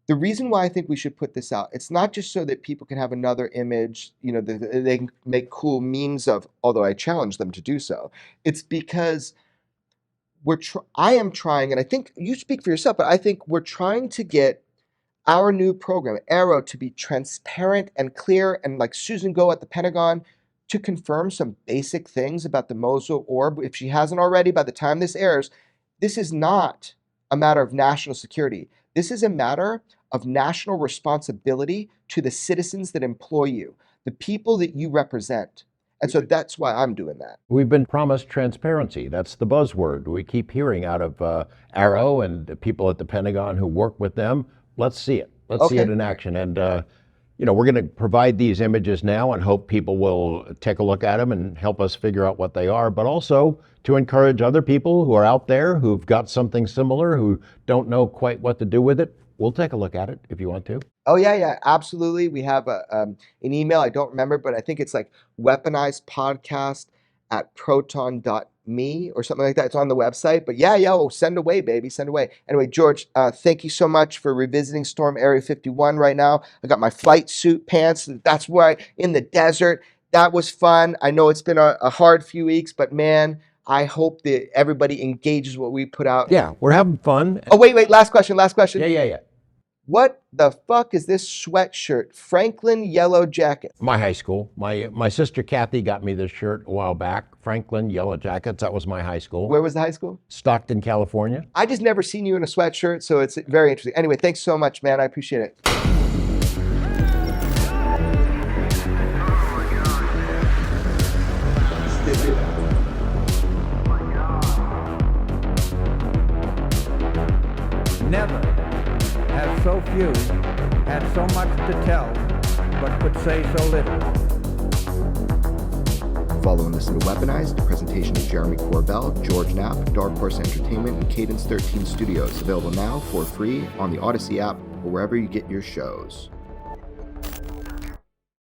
The reason why I think we should put this out, it's not just so that people can have another image, you know, that they can make cool memes of, although I challenge them to do so. It's because I am trying, and I think you speak for yourself, but I think we're trying to get our new program, Arrow, to be transparent and clear, and like Susan Go at the Pentagon, to confirm some basic things about the Mosul orb. If she hasn't already, by the time this airs, this is not a matter of national security. This is a matter of national responsibility to the citizens that employ you, the people that you represent. And so that's why I'm doing that. We've been promised transparency. That's the buzzword we keep hearing out of Arrow and the people at the Pentagon who work with them. Let's see it. Let's see it in action. And we're going to provide these images now and hope people will take a look at them and help us figure out what they are, but also to encourage other people who are out there who've got something similar, who don't know quite what to do with it. We'll take a look at it if you want to. Oh, yeah, absolutely. We have an email. I don't remember, but I think it's like weaponizedpodcast@proton.me or something like that. It's on the website. But yeah, send away, baby. Send away. Anyway, George, thank you so much for revisiting Storm Area 51 right now. I got my flight suit pants. That's where in the desert. That was fun. I know it's been a hard few weeks, but man, I hope that everybody engages what we put out. Yeah, we're having fun. Oh, wait. Last question. Yeah. What the fuck is this sweatshirt? Franklin Yellow Jacket. My high school. My sister Kathy got me this shirt a while back. Franklin Yellow Jackets. That was my high school. Where was the high school? Stockton, California. I just never seen you in a sweatshirt, so it's very interesting. Anyway, thanks so much, man. I appreciate it. Never have so few had so much to tell, but could say so little. Follow and listen to Weaponized, a presentation of Jeremy Corbell, George Knapp, Dark Horse Entertainment, and Cadence 13 Studios. Available now for free on the Odyssey app or wherever you get your shows.